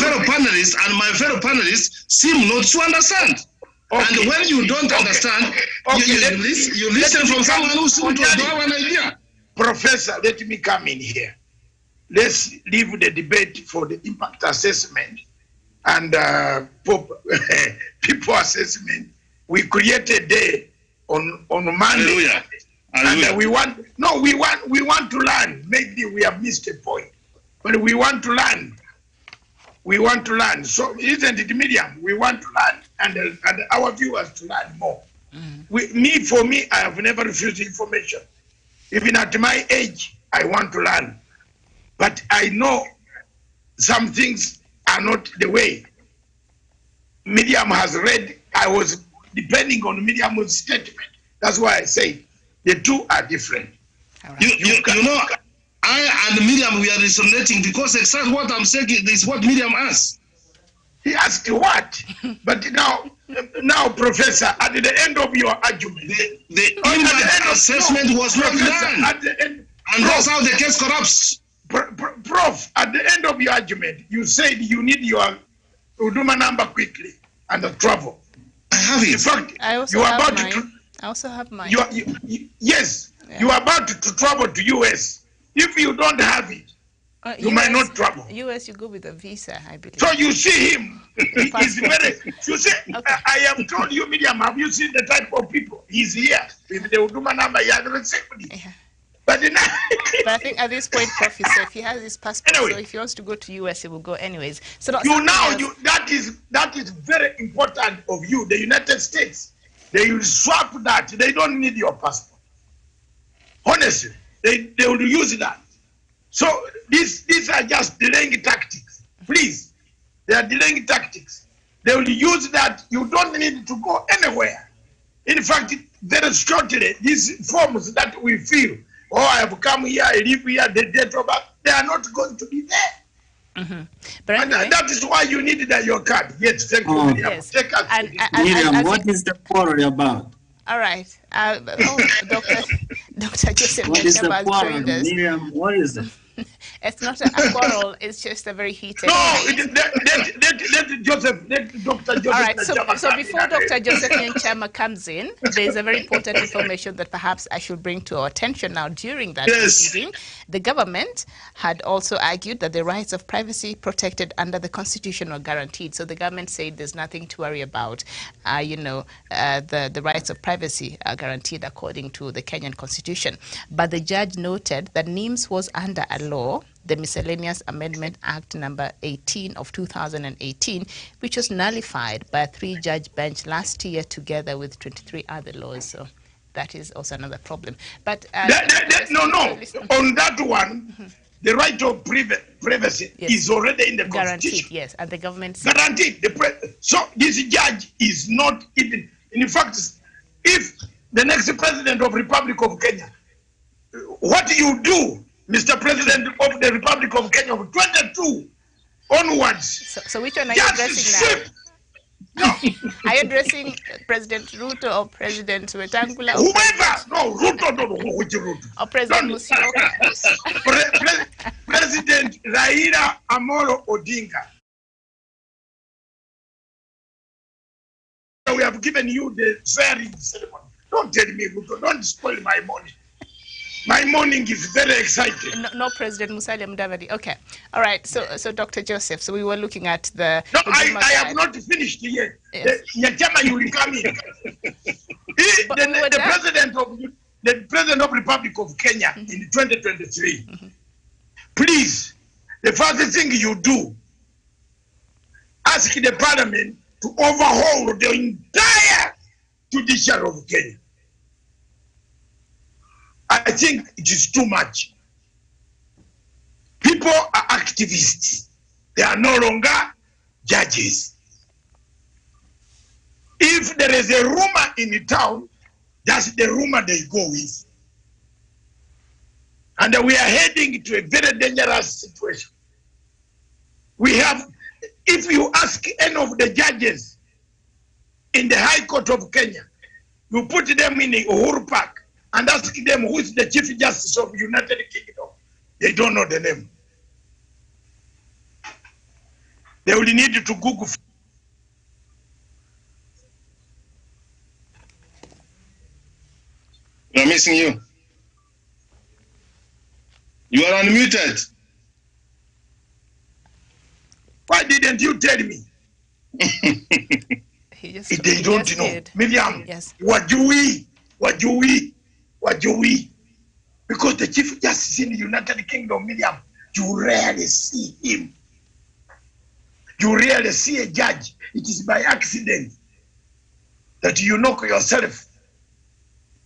fellow panelists seem not to understand. Okay. And when you don't understand, you listen from someone who seems to have an idea. Professor, let me come in here. Let's leave the debate for the impact assessment and people assessment. We created a day on Monday. Hallelujah. And we want to learn. Maybe we have missed a point, but we want to learn. So isn't it, Miriam? We want to learn, and our viewers to learn more. For me, I have never refused information. Even at my age, I want to learn. But I know some things are not the way Miriam has read. I was depending on Miriam's statement. That's why I say the two are different. Right. You know, I and Miriam, we are resonating because exactly what I'm saying is what Miriam asked. He asked what? But now, Professor, at the end of your argument, the impact assessment was not done. At the end, and that's how the case corrupts. Prof, at the end of your argument, you said you need your Huduma number quickly and the travel. I have it. In fact, I also have mine. Yes, yeah. You are about to travel to US. If you don't have it, you might not travel. US, you go with a visa, I believe. So you see him. He's very. You see, okay. I have told you, Miriam. Have you seen the type of people? He's here with the Huduma number. He has received it. Yeah. But I think at this point, Prof, if he has his passport, anyway, so if he wants to go to US, he will go anyways. So that is very important of you. The United States, they will swap that. They don't need your passport. Honestly, they will use that. So these are just delaying tactics. Please, they are delaying tactics. They will use that. You don't need to go anywhere. In fact, very shortly, these forms that we fill, oh, I have come here, I live here, the date of birth, they are not going to be there. But anyway, and that is why you need your card. Yes, thank you, Miriam. Yes. Take us. Miriam, what is the quarrel about? All right. Dr. Joseph What is the Nyachama quarrel, joined us. Miriam? What is it? It's not a quarrel, it's just a very heated let Dr. Joseph. All right, so before Dr. Joseph Nyachama comes in, there's a very important information that perhaps I should bring to our attention now. During that meeting, the government had also argued that the rights of privacy protected under the Constitution are guaranteed. So the government said there's nothing to worry about. The rights of privacy are guaranteed according to the Kenyan Constitution. But the judge noted that NIMS was under a law, the Miscellaneous Amendment Act number 18 of 2018, which was nullified by a 3-judge bench last year together with 23 other laws. So that is also another problem. But on that one, the right of privacy is already in the guaranteed, Constitution. yes, and the government guaranteed. So this judge is not even. In fact, if the next president of Republic of Kenya, what you do, Mr. President of the Republic of Kenya, 22 onwards. So which one are you addressing now? No. Are you addressing President Ruto or President Wetangula? Whoever. No, Ruto, no, which Ruto? Or President Musyoka? President Raila Amolo Odinga. We have given you the swearing ceremony. Don't tell me, Ruto, don't spoil my morning. My morning is very exciting. No President Musalia Mudavadi. Okay. All right. So Dr. Joseph, so we were looking at the... No, I have not finished yet. Yes. Nyachama, you will come in. the President of Republic of Kenya in 2023, please, the first thing you do, ask the Parliament to overhaul the entire judiciary of Kenya. I think it is too much. People are activists. They are no longer judges. If there is a rumor in the town, that's the rumor they go with. And we are heading to a very dangerous situation. We have, if you ask any of the judges in the High Court of Kenya, you put them in the Uhuru Park, and ask them who is the Chief Justice of the United Kingdom. They don't know the name. They will need to Google. We are missing you. You are unmuted. Why didn't you tell me? They don't know. Miriam, yes. What do we? Because the Chief Justice in the United Kingdom, Miriam, you rarely see him. You rarely see a judge. It is by accident that you knock yourself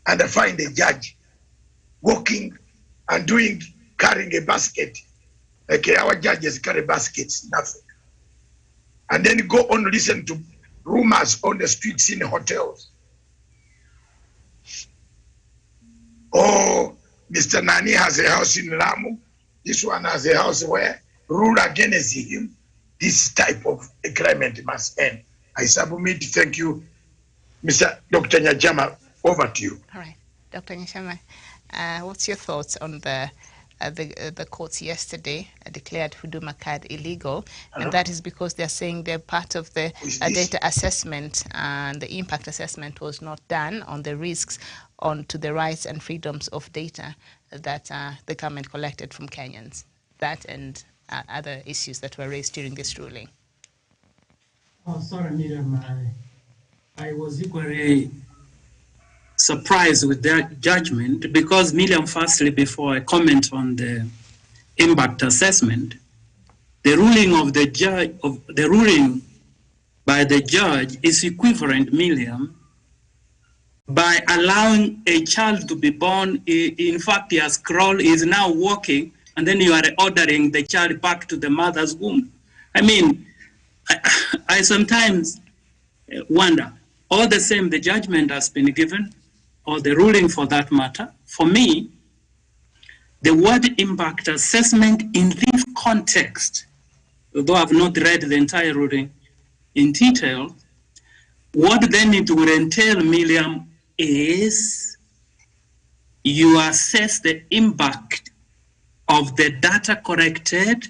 and find a judge walking and carrying a basket. Like our judges carry baskets, nothing. And then go on listen to rumors on the streets in the hotels. Oh, Mr. Nani has a house in Lamu. This one has a house where rule against him. This type of agreement must end. I submit. Thank you, Mr. Dr. Nyachama. Over to you. All right, Dr. Nyachama, what's your thoughts on the courts yesterday declared Huduma card illegal? And that is because they're saying they're part of the data assessment, and the impact assessment was not done on the risks to the rights and freedoms of data that the government collected from Kenyans. That and other issues that were raised during this ruling. Oh, sorry, Miriam. I was equally surprised with that judgment because, Miriam, firstly, before I comment on the impact assessment, the ruling of the judge, the ruling by the judge is equivalent, Miriam, by allowing a child to be born. In fact, he has crawled, he is now walking, and then you are ordering the child back to the mother's womb. I mean, I sometimes wonder, all the same, the judgment has been given, or the ruling for that matter. For me, the word impact assessment in this context, although I've not read the entire ruling in detail, what then it will entail, Miriam, is you assess the impact of the data collected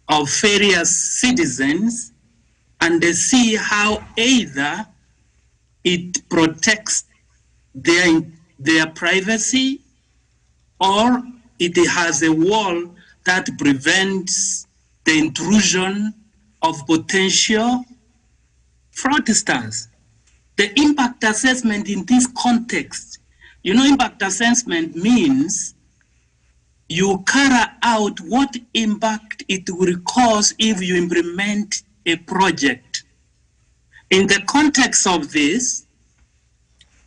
of various citizens and they see how either it protects their privacy or it has a wall that prevents the intrusion of potential fraudsters. The impact assessment in this context, you know, impact assessment means you carry out what impact it will cause if you implement a project. In the context of this,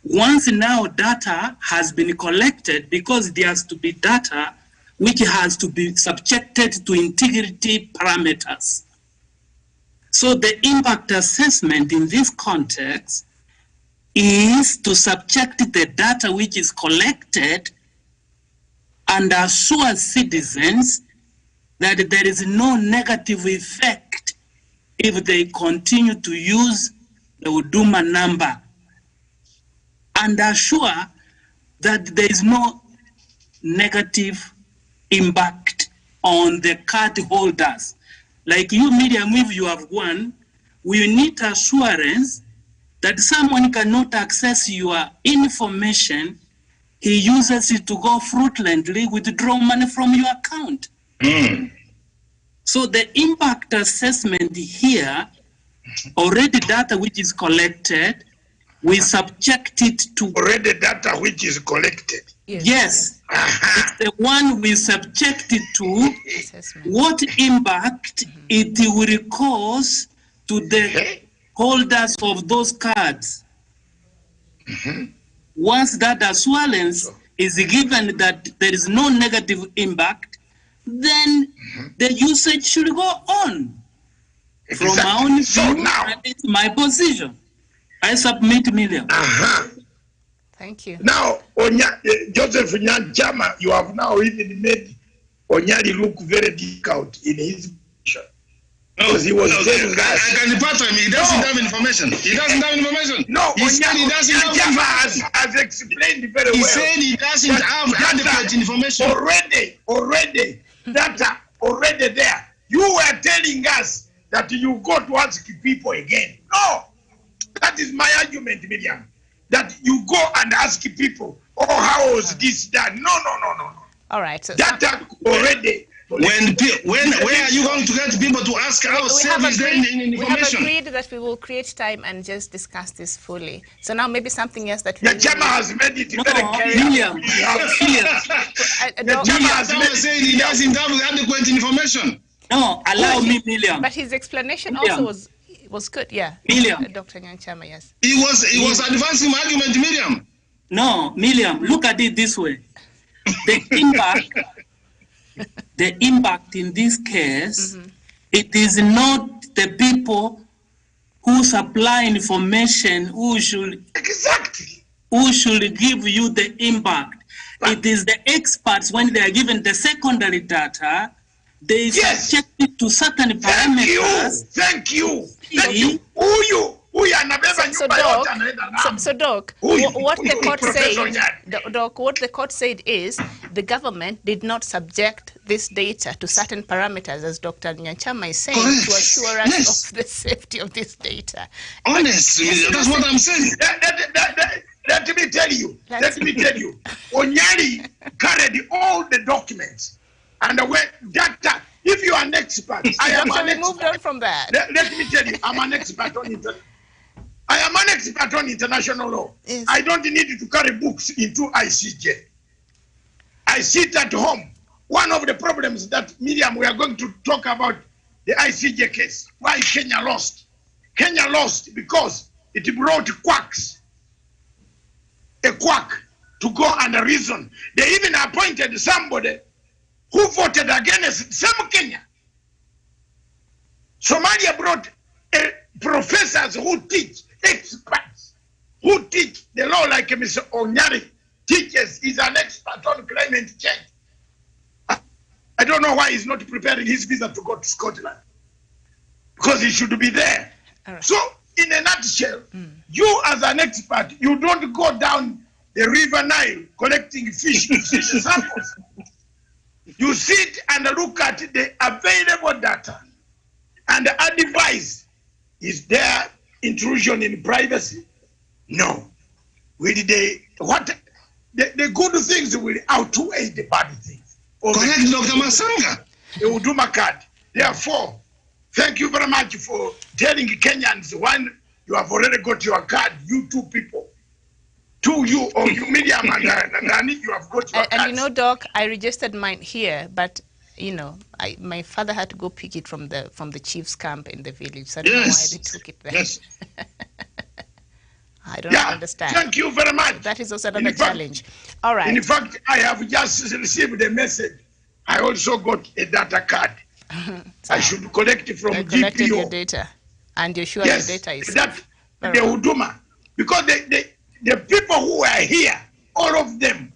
once now data has been collected, because there has to be data which has to be subjected to integrity parameters. So the impact assessment in this context is to subject the data which is collected and assure citizens that there is no negative effect if they continue to use the Huduma number, and assure that there is no negative impact on the card holders. Like you, Miriam, if you have one, we need assurance that someone cannot access your information. He uses it to go fraudulently, withdraw money from your account. So the impact assessment here, already data which is collected, we subject it to... Already data which is collected. Yes. It's the one we subject it to, what impact it will cause to the holders of those cards. Once that assurance is given that there is no negative impact, then the usage should go on. From my own view, that is my position. I submit, Miriam. Thank you. Now, Joseph Nyanchama, you have now even made Onyari look very difficult in his position. Because he was telling us. I can report to him. He doesn't have information. He doesn't have information. No, he said he doesn't have information. Has explained very well. He said he doesn't have adequate information. Already, data already there. You were telling us that you go to ask people again. No, that is my argument, Miriam. That you go and ask people, oh, how was this done? No. All right. So data already. Where are you going to get people to ask how safe is there in information? We have agreed that we will create time and just discuss this fully. So now maybe something else that we Chama has made it very clear. Chama has said he doesn't have adequate information. No, allow me, William. But his explanation also was good, yeah. Miriam. Dr. Nyanchama, yes. He was advancing my argument, Miriam. No, Miriam, look at it this way. The impact in this case, it is not the people who supply information who should give you the impact. It is the experts, when they are given the secondary data, they subject it to certain parameters. Thank you. So, Doc, what the court said, Doc, what the court said is the government did not subject this data to certain parameters, as Dr. Nyanchama is saying, to assure us of the safety of this data. Honestly, that's what I'm saying. Let me tell you. Onyari carried all the documents and the data. If you are an expert, I am an expert. Moved on from that. Let me tell you, I'm an expert on international. I am an expert on international law. Yes. I don't need to carry books into ICJ. I sit at home. One of the problems that, Miriam, we are going to talk about the ICJ case. Why Kenya lost? Kenya lost because it brought quacks. A quack to go and reason. They even appointed somebody who voted against same Kenya. Somalia brought professors who teach, experts who teach the law, like Mr. Onyari teaches, is an expert on climate change. I don't know why he's not preparing his visa to go to Scotland, because he should be there. Right. So, in a nutshell, you as an expert, you don't go down the River Nile collecting fish samples. You sit and look at the available data and advise. Is there intrusion in privacy? No. Will the good things will outweigh the bad things. Correct, Dr. Masanga. The Huduma card. Therefore, thank you very much for telling Kenyans when you have already got your card, you two people. To you or you, Miriam and Nani, you have got your card. And you know, Doc, I registered mine here, but you know, my father had to go pick it from the chief's camp in the village. So I don't know why they took it there. Yes. I don't understand. Thank you very much. That is also another challenge. All right. In fact, I have just received a message. I also got a data card. So I should collect it from GPO. Collected your data, and you're sure your data is safe. The Huduma, because the people who are here, all of them,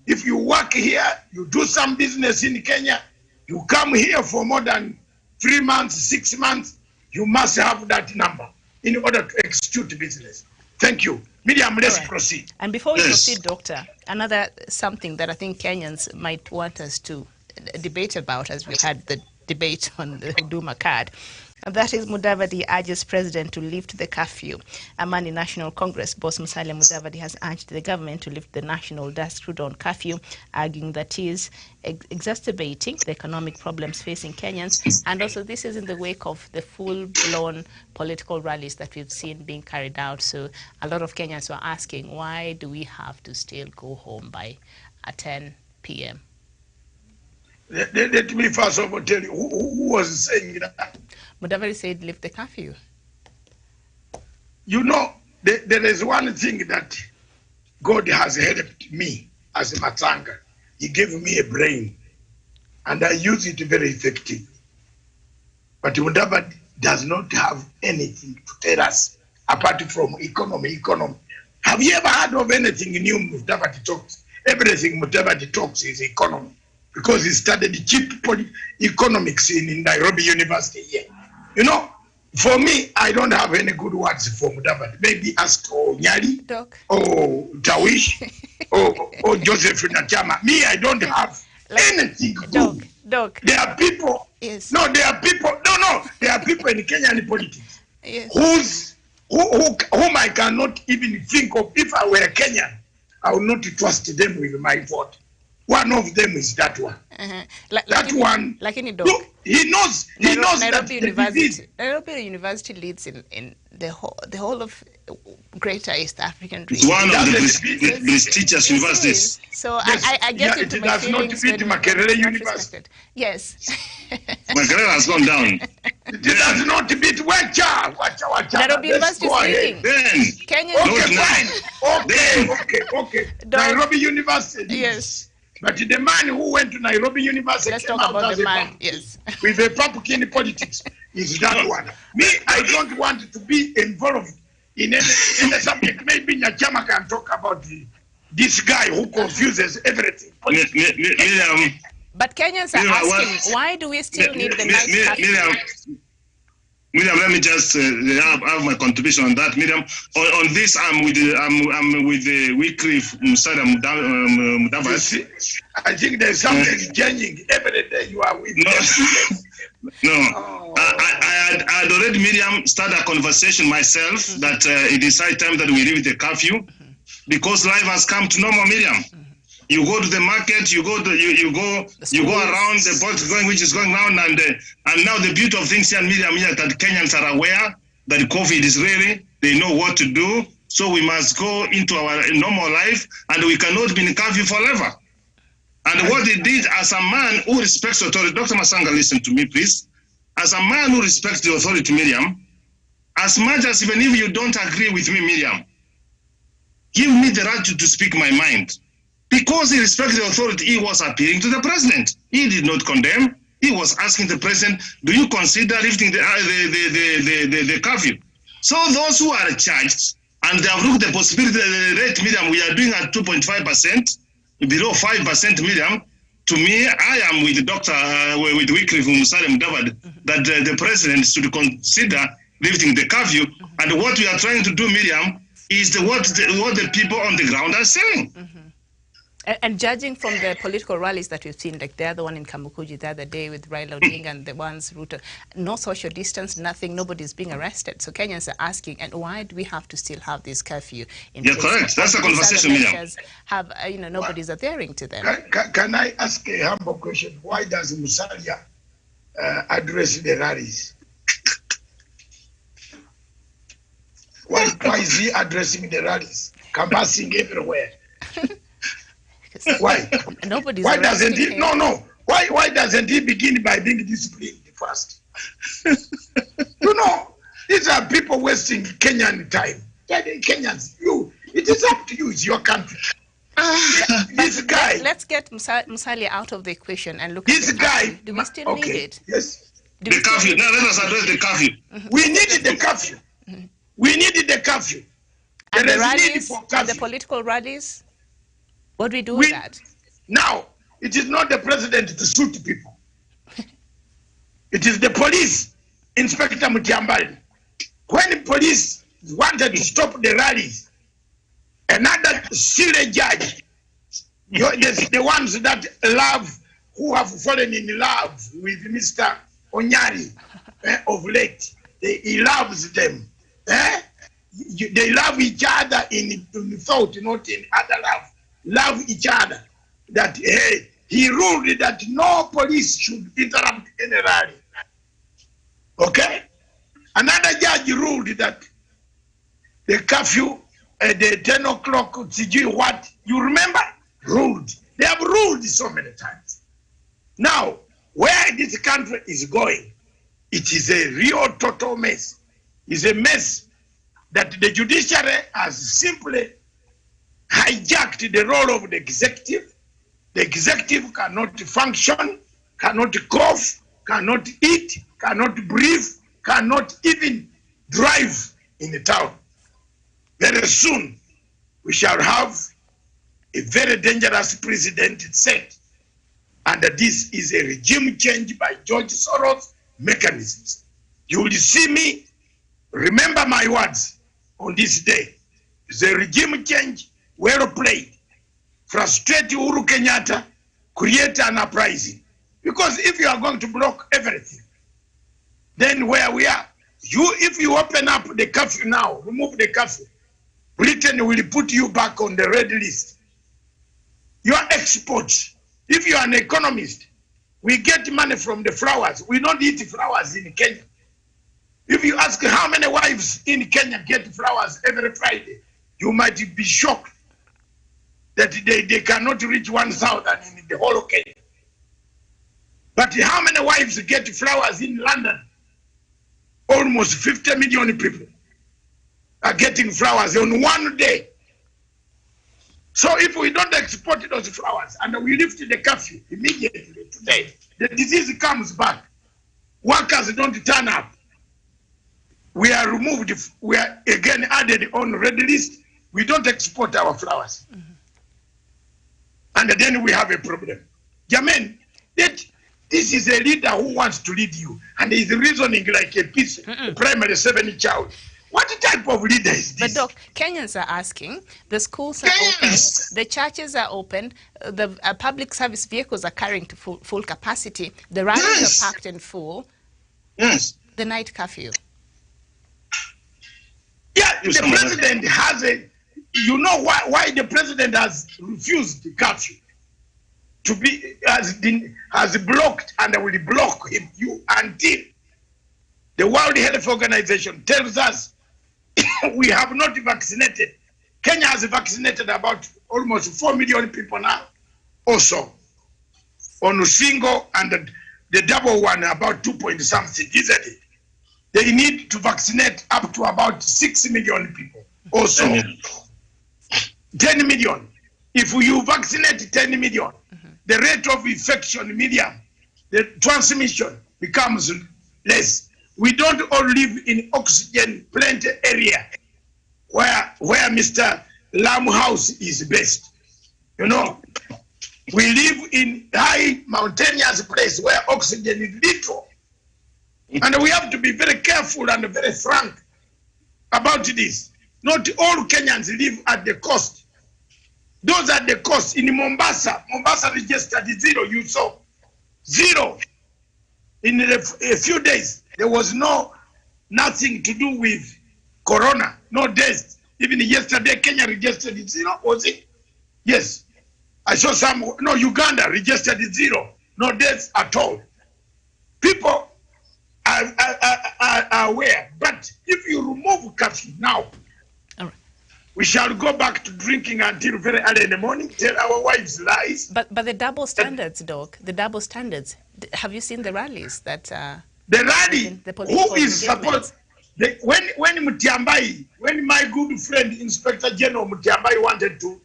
if you work here, you do some business in Kenya, you come here for more than 3 months, 6 months, you must have that number in order to execute business. Thank you. Miriam, let's proceed. And before we proceed, Doctor, another something that I think Kenyans might want us to debate about, as we had the debate on the Huduma card, and that is Mudavadi urges President to lift the curfew. Amani National Congress boss Musalia Mudavadi has urged the government to lift the national dusk-to-dawn curfew, arguing that it is exacerbating the economic problems facing Kenyans. And also this is in the wake of the full-blown political rallies that we've seen being carried out. So a lot of Kenyans were asking, why do we have to still go home by 10 p.m.? Let me first of all tell you, who was saying that? Mudavadi said lift the curfew. You know, there is one thing that God has helped me as a Matanga. He gave me a brain, and I use it very effectively. But Mudavadi does not have anything to tell us apart from economy. Have you ever heard of anything new Mudavadi talks? Everything Mudavadi talks is economy, because he studied cheap economics in Nairobi University here. You know, for me, I don't have any good words for Mudavadi. Maybe ask Nyali, or Tawish, or Joseph Nachama. Me, I don't have anything good. Doc. There are people. Yes. No, there are people. No. There are people in Kenyan politics whom I cannot even think of. If I were Kenyan, I would not trust them with my vote. One of them is that one. That one. Like any dog. Look, he knows Nairobi that Nairobi University leads in the whole of Greater East African region. It's one of the prestigious universities. So yes, I get into my feelings. It does not beat Makerere University. Yes. Makerere has gone down. It does not beat Wacha. Nairobi University is leading. Then. Kenya. Okay. Nairobi University. Yes. But the man who went to Nairobi University, let's talk about the man, yes, with a pumpkin politics, is that one. Me, I don't want to be involved in any subject. Maybe Nyachama can talk about this guy who confuses everything. But Kenyans are asking, why do we still need the night curfew? Miriam, let me just have my contribution on that. Miriam, on this, I'm with the weekly Mudavadi. I think there's something changing every day. You are with No. I had already, Miriam, started a conversation myself that it is high time that we leave the curfew, because life has come to normal, Miriam. You go to the market, you go around the politics which is going on, and now the beauty of things here in Miriam is that Kenyans are aware that COVID is real, they know what to do, so we must go into our normal life, and we cannot be in curfew forever. And what they did, as a man who respects authority, Dr. Masanga, listen to me, please. As a man who respects the authority, Miriam, as much as even if you don't agree with me, Miriam, give me the right to speak my mind. Because he respects the authority, he was appealing to the president. He did not condemn. He was asking the president, do you consider lifting the curfew? So those who are charged, and they have looked at the possibility, the rate medium we are doing at 2.5%, below 5% medium. To me, I am with Dr. with Wycliffe Musalem David that the president should consider lifting the curfew. And what we are trying to do, Miriam, is what the people on the ground are saying. And judging from the political rallies that we've seen, like the other one in Kamukuji the other day with Raila Odinga and the ones Ruto, no social distance, nothing, nobody's being arrested. So Kenyans are asking, and why do we have to still have this curfew in place? Yeah, correct. That's a conversation, Miriam. Have, nobody's adhering to them. Can I ask a humble question? Why does Musalia address the rallies? Why is he addressing the rallies? Canvassing everywhere. Why? Nobody's why doesn't he? Him. No. Why doesn't he begin by being disciplined first? These are people wasting Kenyan time. Kenyans, it is up to you. It's your country. This guy. Let's get Musalia out of the equation and look at this guy. Do we still need it? Yes. The curfew. Now let us address the curfew. We needed the curfew. We needed the curfew. And the rallies, and the political rallies. What do we do with that? Now, it is not the president to shoot people. It is the police, Inspector Mutiambali. When police wanted to stop the rallies, another silly judge, the ones that who have fallen in love with Mr. Onyari of late, he loves them. They love each other in thought, not in other love. Love each other. That he ruled that no police should interrupt any rally. Okay? Another judge ruled that the curfew at the 10 o'clock, what? You remember? Ruled. They have ruled so many times. Now, where this country is going, it is a real total mess. It's a mess that the judiciary has simply hijacked the role of the executive. The executive cannot function, cannot cough, cannot eat, cannot breathe, cannot even drive in the town. Very soon, we shall have a very dangerous precedent set. And this is a regime change by George Soros mechanisms. You will see me, remember my words on this day. It's a regime change. Well played. Frustrate Uhuru Kenyatta, create an uprising. Because if you are going to block everything, then where we are, if you open up the curfew now, remove the curfew, Britain will put you back on the red list. Your exports, if you are an economist, we get money from the flowers. We don't eat flowers in Kenya. If you ask how many wives in Kenya get flowers every Friday, you might be shocked that they cannot reach 1,000 in the whole of Kenya. But how many wives get flowers in London? Almost 50 million people are getting flowers on one day. So if we don't export those flowers and we lift the curfew immediately today, the disease comes back. Workers don't turn up. We are removed, we are again added on red list. We don't export our flowers. And then we have a problem. Jamen, this is a leader who wants to lead you, and is reasoning like a piece, a primary 7 child. What type of leader is this? But Doc, Kenyans are asking, the schools are open, the churches are open, the public service vehicles are carrying to full capacity, the rallies are packed and full. Yes. The night curfew. Yeah, the president has a... You know why the president has refused the curfew to be has blocked and will block him until the World Health Organization tells us we have not vaccinated. Kenya has vaccinated about almost 4 million people now, also on a single and the double one about 2 point something, isn't it? They need to vaccinate up to about 6 million people, also. 10 million. If you vaccinate 10 million, the rate of infection, Miriam, the transmission becomes less. We don't all live in oxygen plenty area where Mr. Lam House is based. You know, we live in high mountainous place where oxygen is little. And we have to be very careful and very frank about this. Not all Kenyans live at the coast. Those at the coast in Mombasa registered 0, you saw. 0. In a few days, there was nothing to do with corona, no deaths. Even yesterday, Kenya registered 0, was it? Yes. I saw Uganda registered 0, no deaths at all. People are aware, but if you remove curfew now, we shall go back to drinking until very early in the morning, tell our wives lies. But the double standards, Doc, the double standards. Have you seen the rallies that the rally? Who is supposed? When my good friend Inspector General Mutiambai wanted to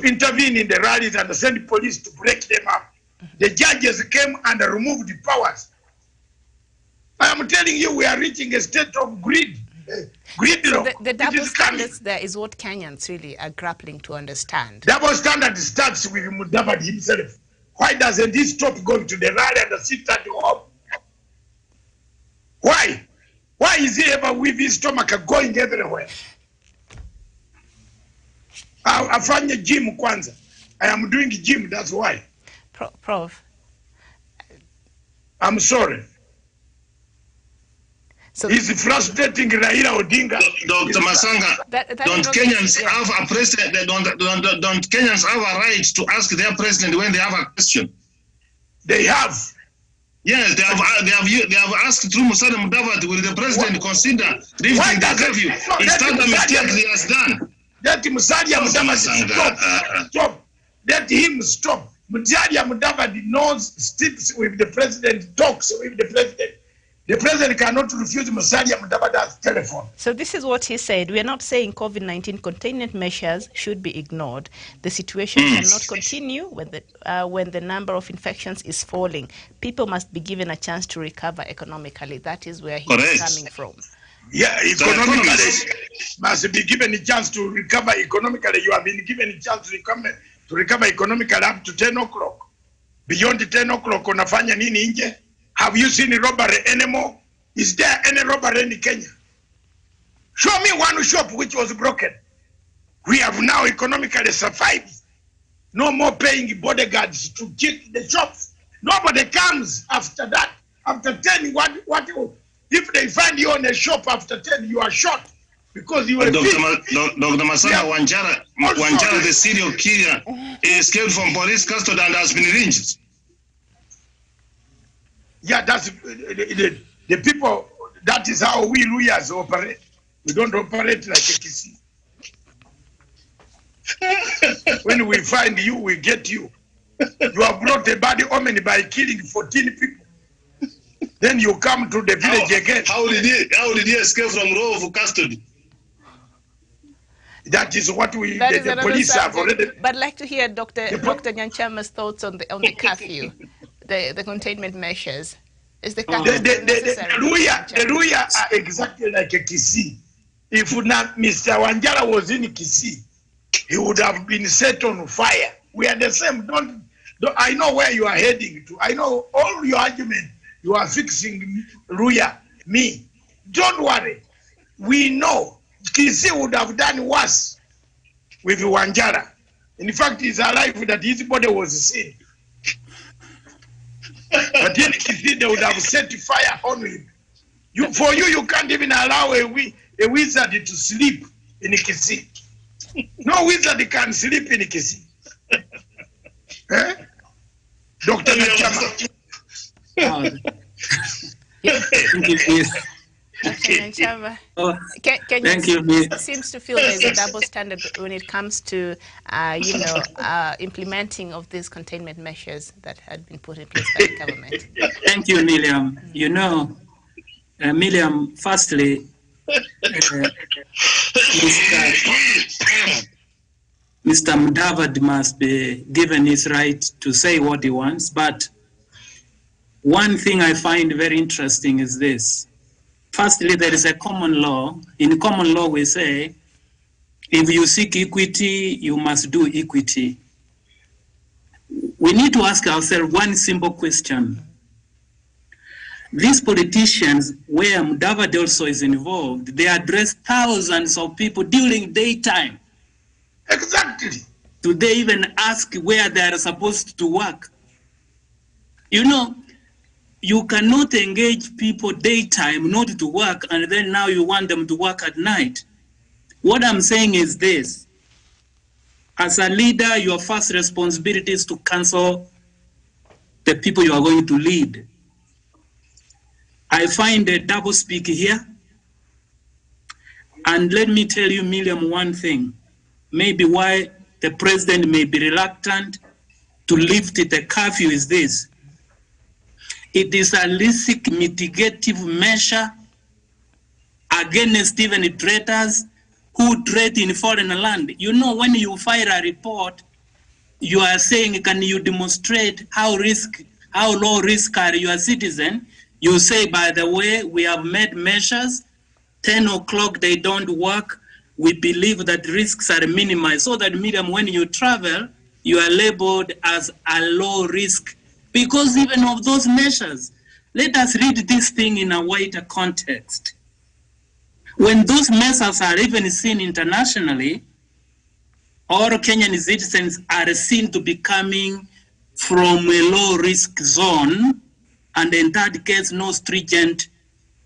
intervene in the rallies and send police to break them up, the judges came and removed the powers. I am telling you, we are reaching a state of greed. The double standards there is what Kenyans really are grappling to understand. Double standard starts with Mudavadi himself. Why doesn't he stop going to the rally and sit at home? Why? Why is he ever with his stomach going everywhere? Afanye gym kwanza. I am doing gym, that's why. Prof. I'm sorry. So he's frustrating Raila Odinga. Dr. Masanga, don't Kenyans have a president? Don't Kenyans have a right to ask their president when they have a question? They have. Yes, they have asked through Musalia Mudavadi, will the president consider lifting the curfew? Is that a mistake he has done? Let Musalia Mudavadi stop. Let him stop. Musalia Mudavadi sticks with the president, talks with the president. The president cannot refuse Musalia Mudavadi's telephone. So this is what he said. We are not saying COVID-19 containment measures should be ignored. The situation cannot continue when the number of infections is falling. People must be given a chance to recover economically. That is where he is coming from. Yeah, economically must be given a chance to recover economically. You have been given a chance to recover economically up to 10 o'clock. Beyond 10 o'clock, unafanya nini nje? Have you seen robbery anymore? Is there any robbery in Kenya? Show me one shop which was broken. We have now economically survived. No more paying bodyguards to keep the shops. Nobody comes after that. After 10, what? If they find you on a shop after 10, you are shot because you were Dr. Masana, Wanjara, the serial killer, escaped from police custody and has been lynched. Yeah, that's the people. That is how we lawyers operate. We don't operate like a kissy. When we find you, we get you. You have brought a body omen by killing 14 people. Then you come to the village again. How did he escape from row of custody? That is what the police have already. But I'd like to hear Dr. Nyanchama's thoughts on the curfew. The containment measures. Is the curfew the Luya are exactly like a Kisii. If not Mr. Wanjara was in Kisii, he would have been set on fire. We are the same. Don't I know where you are heading to. I know all your argument. You are fixing Luya, me. Don't worry. We know Kisii would have done worse with Wanjara. In fact, he's alive that his body was seen. But in Kisii, they would have set fire on him. You can't even allow a wizard to sleep in Kisii. No wizard can sleep in Kisii. Eh? Dr. Nyanchama. Kenya seems to feel there's a double standard when it comes to, implementing of these containment measures that had been put in place by the government. Thank you, Miriam. Miriam, firstly, Mr. Mudavadi must be given his right to say what he wants, but one thing I find very interesting is this. Firstly, there is a common law. In common law, we say, if you seek equity, you must do equity. We need to ask ourselves one simple question. These politicians, where Mudavadi also is involved, they address thousands of people during daytime. Exactly. Do they even ask where they are supposed to work? You know, you cannot engage people daytime not to work, and then now you want them to work at night. What I'm saying is this. As a leader, your first responsibility is to counsel the people you are going to lead. I find a double speak here. And let me tell you, Miriam, one thing. Maybe why the president may be reluctant to lift the curfew is this. It is a holistic mitigative measure against even traitors who trade in foreign land. You know, when you file a report, you are saying, can you demonstrate how low risk are your citizens? You say, by the way, we have made measures, 10 o'clock they don't work. We believe that risks are minimized, so that, Miriam, when you travel, you are labeled as a low risk because even of those measures. Let us read this thing in a wider context. When those measures are even seen internationally, all Kenyan citizens are seen to be coming from a low risk zone, and in that case, no stringent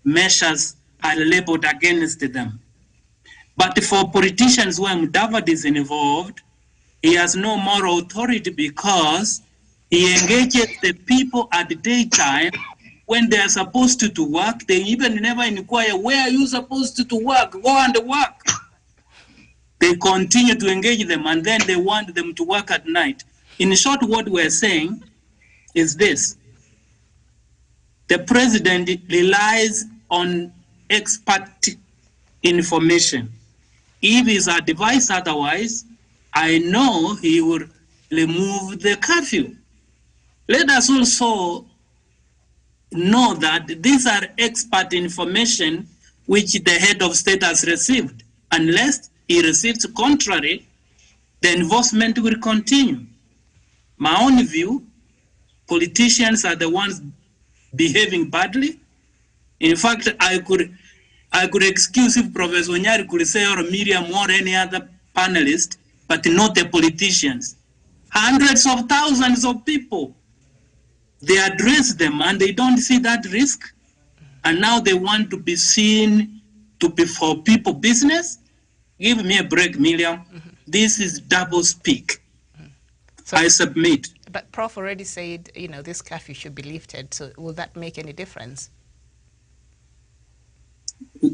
measures are labeled against them. But for politicians where Mudavadi is involved, he has no moral authority because he engages the people at the daytime when they are supposed to work. They even never inquire, where are you supposed to work? Go and work. They continue to engage them, and then they want them to work at night. In short, what we're saying is this. The president relies on expert information. If he's advised otherwise, I know he will remove the curfew. Let us also know that these are expert information which the head of state has received. Unless he receives contrary, the enforcement will continue. My own view, politicians are the ones behaving badly. In fact, I could excuse if Professor Onyari could say, or Miriam or any other panelist, but not the politicians. Hundreds of thousands of people, they address them and they don't see that risk. And now they want to be seen to be for people business. Give me a break, Miriam. This is double speak. So, I submit. But Prof already said, you know, this curfew should be lifted. So will that make any difference?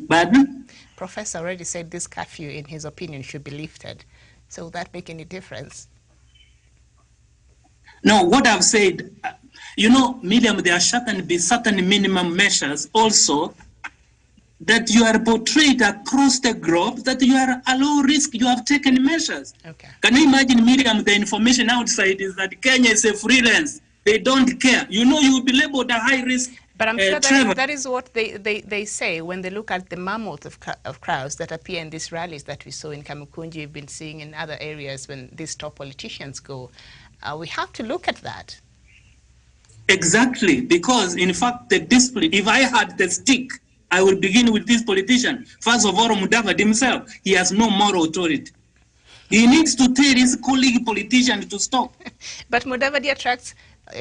Pardon? Professor already said this curfew, in his opinion, should be lifted. So will that make any difference? No, what I've said, you know, Miriam, there should be certain minimum measures also that you are portrayed across the globe, that you are a low risk, you have taken measures. Okay. Can you imagine, Miriam, the information outside is that Kenya is a freelance. They don't care. You know, you will be labeled a high risk. But I'm sure that is what they say when they look at the mammoth of crowds that appear in these rallies that we saw in Kamukunji, you've been seeing in other areas when these top politicians go. We have to look at that. Exactly, because in fact the discipline, if I had the stick, I will begin with this politician. First of all, Mudavadi himself, he has no moral authority. He needs to tell his colleague politician to stop. But Mudavadi attracts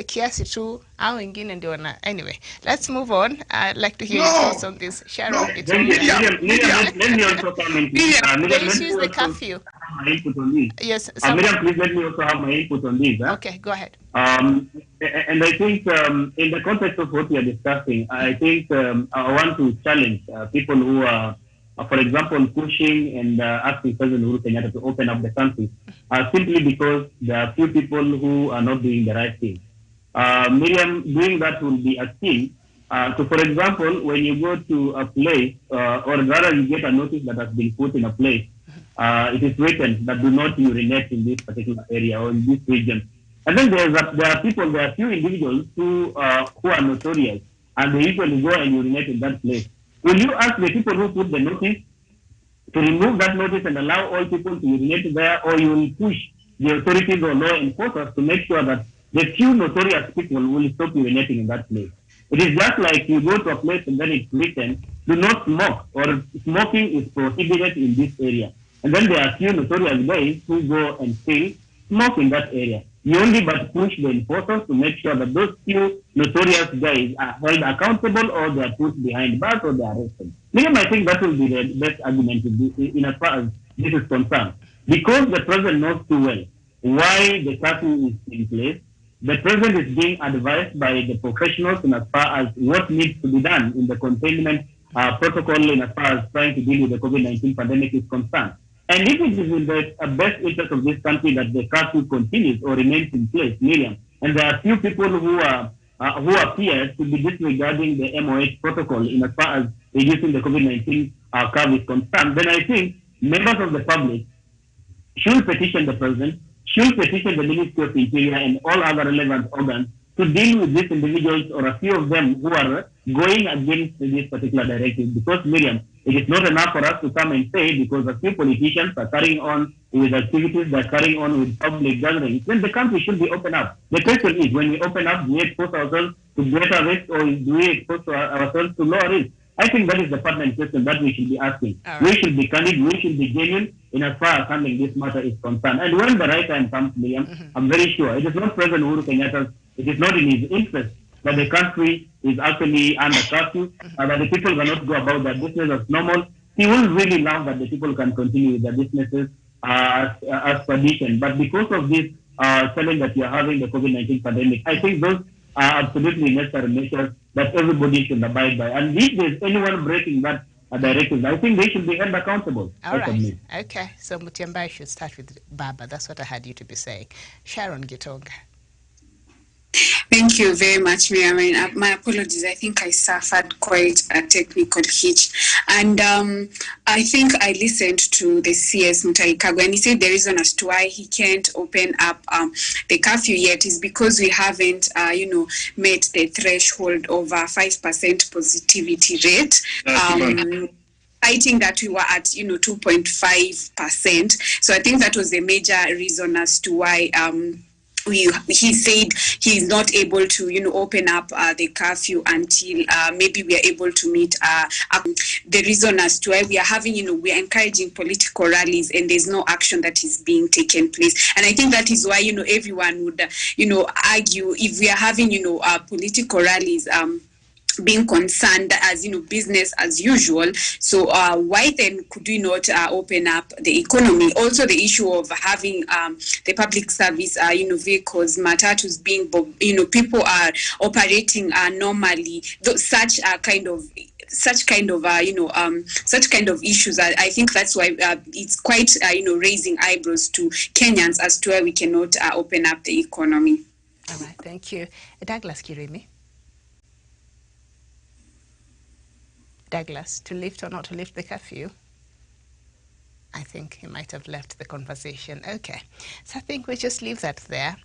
kiasi tu au wengine ndio na. Anyway, let's move on. I'd like to hear your thoughts on this. Sharon, it's let me also comment. The issue is the curfew. Yes. Miriam, please let me also have my input on this. Okay, go ahead. And I think in the context of what we are discussing, I think I want to challenge people who are, for example, pushing and asking President Uhuru Kenyatta to open up the country simply because there are few people who are not doing the right thing. Miriam, doing that will be a key. So, for example, when you go to a place, or rather you get a notice that has been put in a place, it is written that do not urinate in this particular area or in this region. And then there are few individuals who are notorious, and they usually go and urinate in that place. Will you ask the people who put the notice to remove that notice and allow all people to urinate there, or you will push the authorities or law enforcers to make sure that the few notorious people will stop urinating in that place? It is just like you go to a place and then it's written, do not smoke, or smoking is prohibited in this area. And then there are few notorious guys who go and still smoke in that area. You only but push the enforcers to make sure that those few notorious guys are held accountable, or they are put behind bars, or they are arrested. I think that will be the best argument in as far as this is concerned. Because the president knows too well why the curfew is in place, the president is being advised by the professionals in as far as what needs to be done in the containment protocol in as far as trying to deal with the COVID-19 pandemic is concerned. And if it is in the best interest of this country that the curfew continues or remains in place, Miriam, and there are few people who appear to be disregarding the MOH protocol in as far as reducing the COVID-19 curve is concerned, then I think members of the public should petition the president, should petition the Ministry of Interior and all other relevant organs to deal with these individuals or a few of them who are going against this particular directive. Because, Miriam, it is not enough for us to come and say because a few politicians are carrying on with activities, they're carrying on with public gatherings, then the country should be open up. The question is, when we open up, do we expose ourselves to greater risk, or do we expose ourselves to lower risk? I think that is the pertinent question that we should be asking. Right. We should be candid, we should be genuine in as far as handling this matter is concerned. And when the right time comes, Miriam, I'm very sure it is not President Uhuru Kenyatta, it is not in his interest that the country is actually under curfew, that the people cannot go about their business as normal. He will really love that the people can continue with their businesses as tradition. But because of this challenge that you are having, the COVID-19 pandemic, I think those are absolutely necessary measures that everybody should abide by. And if there's anyone breaking that directive, I think they should be held accountable. All right. Okay. So Mutiambai should start with Baba. That's what I had you to be saying. Sharon Gitonga. Thank you very much, Miriam. My apologies. I think I suffered quite a technical hitch. And I think I listened to the CS Mutahi Kagwe, and he said the reason as to why he can't open up the curfew yet is because we haven't, met the threshold of 5% positivity rate. Citing that we were at, 2.5%. So I think that was the major reason as to why he said he's not able to, open up the curfew until maybe we are able to meet the reason as to why we are having, we are encouraging political rallies and there's no action that is being taken place. And I think that is why, everyone would, argue if we are having, political rallies, being concerned as business as usual, so why then could we not open up the economy? Also the issue of having the public service vehicles, matatus being people are operating normally, such kind of issues. I think that's why it's quite raising eyebrows to Kenyans as to why we cannot open up the economy. All right, thank you. Douglas Kirimi. Douglas, to lift or not to lift the curfew? I think he might have left the conversation. Okay, so I think we just leave that there.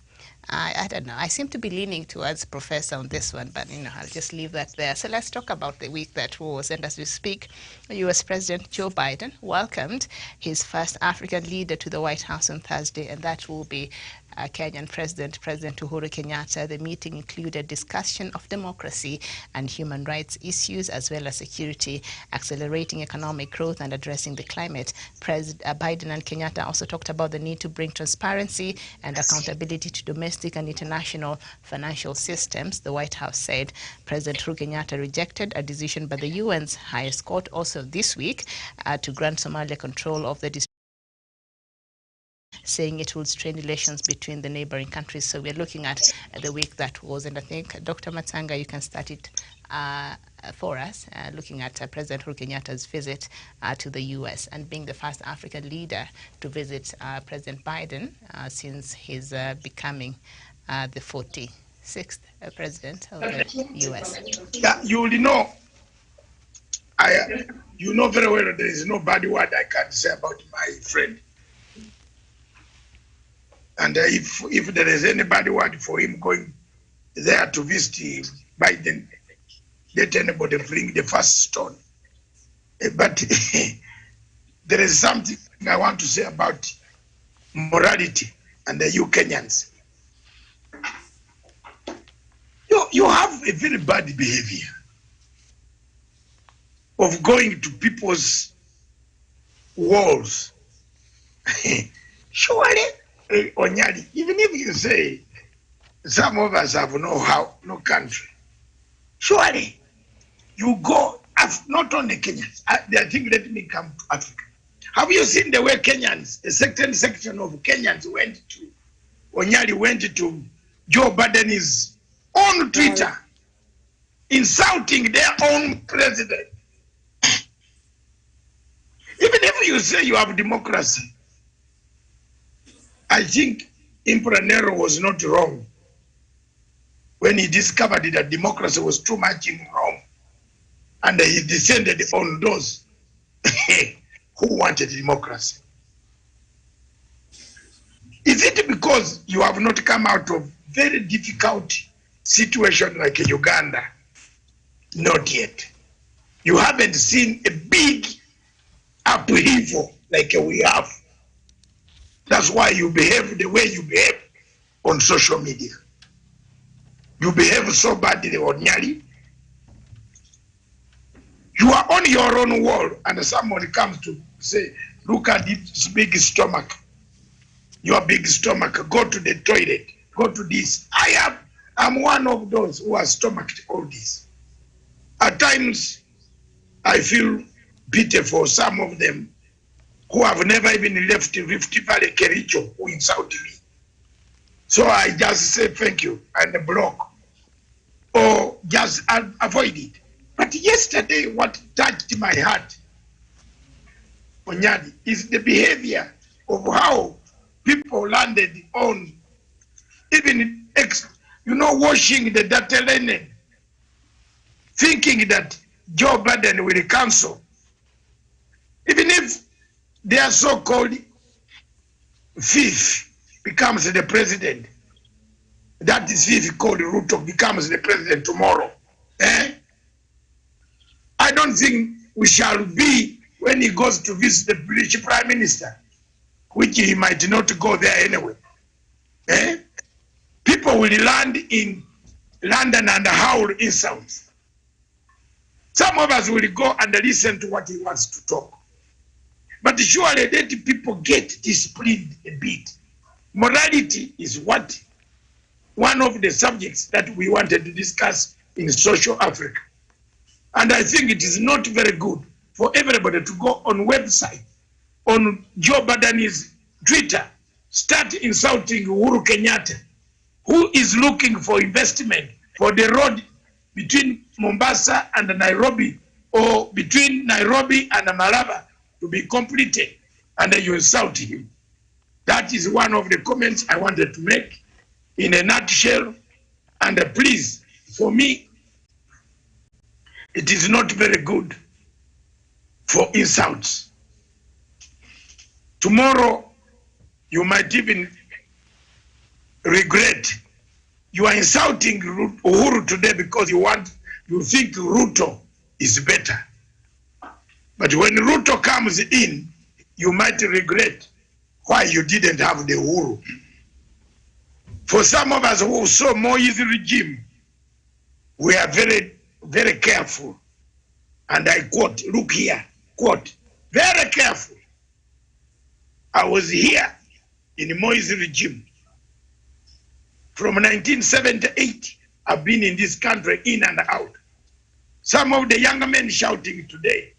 I don't know. I seem to be leaning towards Professor on this one, but I'll just leave that there. So let's talk about the week that was. And as we speak, U.S. President Joe Biden welcomed his first African leader to the White House on Thursday, and that will be Kenyan President Uhuru Kenyatta. The meeting included discussion of democracy and human rights issues, as well as security, accelerating economic growth, and addressing the climate. President Biden and Kenyatta also talked about the need to bring transparency and accountability to domestic and international financial systems. The White House said President Uhuru Kenyatta rejected a decision by the UN's highest court also this week to grant Somalia control of the dispute, saying it will strain relations between the neighboring countries. So we're looking at the week that was, and I think Dr. Matanga, you can start it for us, looking at President Uhuru Kenyatta's visit to the U.S. and being the first African leader to visit President Biden since his becoming the 46th president of the U.S. Yeah, you know, You know very well there is no bad word I can say about my friend. And if there is any bad word for him going there to visit Biden, let anybody bring the first stone. But there is something I want to say about morality and you Kenyans. You have a very bad behavior of going to people's walls. Surely, Onyali, even if you say some of us have no country, surely you go, not only Kenyans, I think let me come to Africa. Have you seen the way Kenyans, a certain section of Kenyans went to Joe Biden's own Twitter, insulting their own president? Even if you say you have democracy, I think Emperor Nero was not wrong when he discovered that democracy was too much in Rome, and he descended on those who wanted democracy. Is it because you have not come out of very difficult situation like Uganda? Not yet. You haven't seen a big upheaval like we have. That's why you behave the way you behave on social media. You behave so badly ordinarily. You are on your own wall and somebody comes to say, look at this big stomach. Your big stomach, go to the toilet, go to this. I'm one of those who has stomached all this. At times, I feel pity for some of them who have never even left Rift Valley, Kericho, who insult me. So I just say thank you and block, or just avoid it. But yesterday, what touched my heart, Onyadi, is the behavior of how people landed on, even, washing the dirty linen, thinking that Joe Biden will cancel. Even if their so-called thief becomes the president, that is thief called Ruto becomes the president tomorrow. I don't think we shall be when he goes to visit the British Prime Minister, which he might not go there anyway. People will land in London and howl insults. Some of us will go and listen to what he wants to talk. But surely let people get disciplined a bit. Morality is one of the subjects that we wanted to discuss in Social Africa. And I think it is not very good for everybody to go on website, on Joe Biden's Twitter, start insulting Uhuru Kenyatta, who is looking for investment for the road between Mombasa and Nairobi, or between Nairobi and Malaba to be completed, and then you insult him. That is one of the comments I wanted to make in a nutshell. And please, for me, it is not very good for insults. Tomorrow, you might even regret. You are insulting Uhuru today because you think Ruto is better. But when Ruto comes in, you might regret why you didn't have the Uhuru. For some of us who saw Moi's regime, we are very, very careful. And I quote, look here, quote, very careful. I was here in Moi's regime. From 1978, I've been in this country in and out. Some of the younger men shouting today,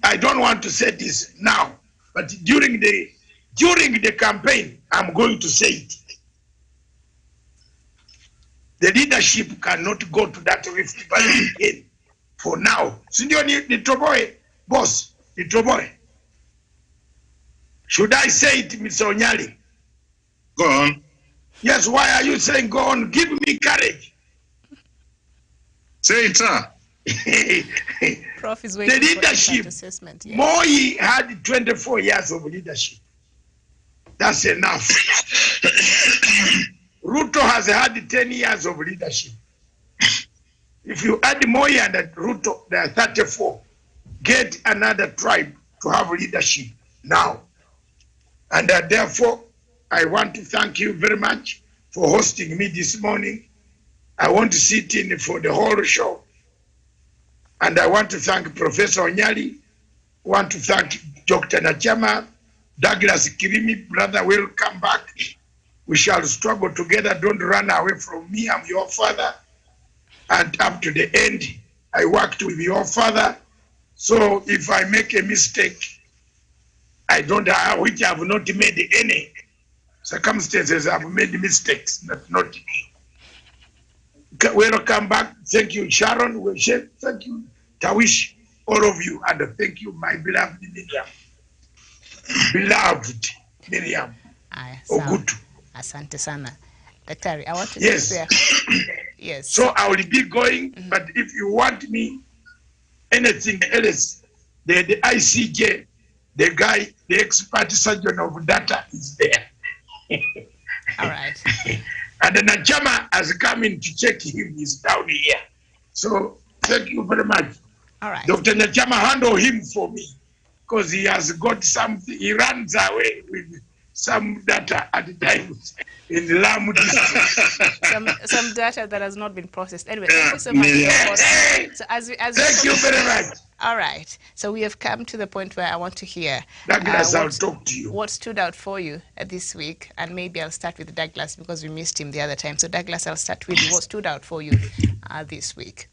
I don't want to say this now, but during the campaign, I'm going to say it. The leadership cannot go to that Rift Valley again for now. Sindio ni Toboe, boss, ni Toboe. Should I say it, Mr. Onyali? Go on. Yes, why are you saying go on? Give me courage. Say it, sir. Prof is The waiting leadership, for assessment. Yes. Moi had 24 years of leadership. That's enough. Ruto has had 10 years of leadership. If you add Moi and Ruto, they are 34. Get another tribe to have leadership now. And therefore, I want to thank you very much for hosting me this morning. I want to sit in for the whole show. And I want to thank Professor Onyali. I want to thank Dr. Nachama, Douglas Kirimi, brother, welcome back. We shall struggle together. Don't run away from me. I'm your father. And up to the end, I worked with your father. So if I make a mistake, I don't have, which I have not made any circumstances, I've made mistakes, but not me. Welcome back. Thank you, Sharon. Thank you, Tawish, all of you. And thank you, my beloved Miriam. Beloved Miriam. Ogutu. Asante sana. Daktari, I want to yes. So I will be going, but if you want me, anything else, the ICJ, the guy, the expert surgeon of data is there. All right. And the Nachama has come in to check him. He's down here. So thank you very much. All right. Dr. Nachama, handle him for me because he has got something. He runs away with some data at the times in the Lamu district. some data that has not been processed. Anyway, thank you so much. So thank you very much. All right. So we have come to the point where I want to hear Douglas, I'll talk to you. What stood out for you this week, and maybe I'll start with Douglas because we missed him the other time. So Douglas, I'll start with you. What stood out for you this week?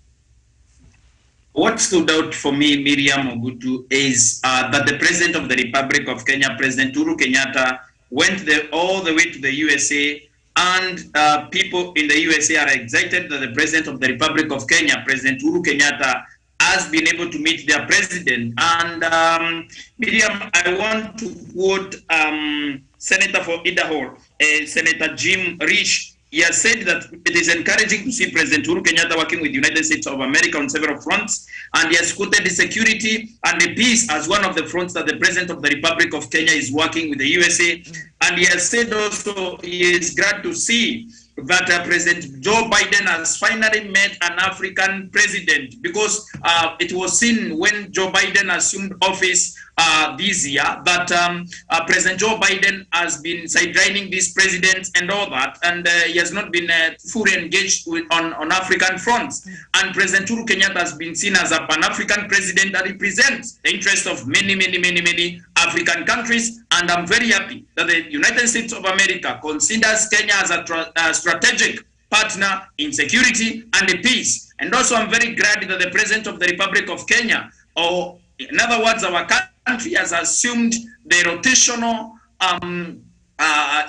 What stood out for me, Miriam Ogutu, is that the President of the Republic of Kenya, President Uhuru Kenyatta, went all the way to the USA, and people in the USA are excited that the President of the Republic of Kenya, President Uhuru Kenyatta, has been able to meet their president. And Miriam, I want to quote Senator for Idaho, Senator Jim Risch. He has said that it is encouraging to see President Uhuru Kenyatta working with the United States of America on several fronts, and he has quoted the security and the peace as one of the fronts that the President of the Republic of Kenya is working with the USA. And he has said also he is glad to see that President Joe Biden has finally met an African president, because it was seen when Joe Biden assumed office this year that President Joe Biden has been sidelining these presidents and all that, and he has not been fully engaged on African fronts. And President Uhuru Kenyatta has been seen as a Pan-African president that represents the interest of many, many, many, many African countries. And I'm very happy that the United States of America considers Kenya as a strategic partner in security and peace. And also I'm very glad that the President of the Republic of Kenya, or in other words, our country, has assumed the rotational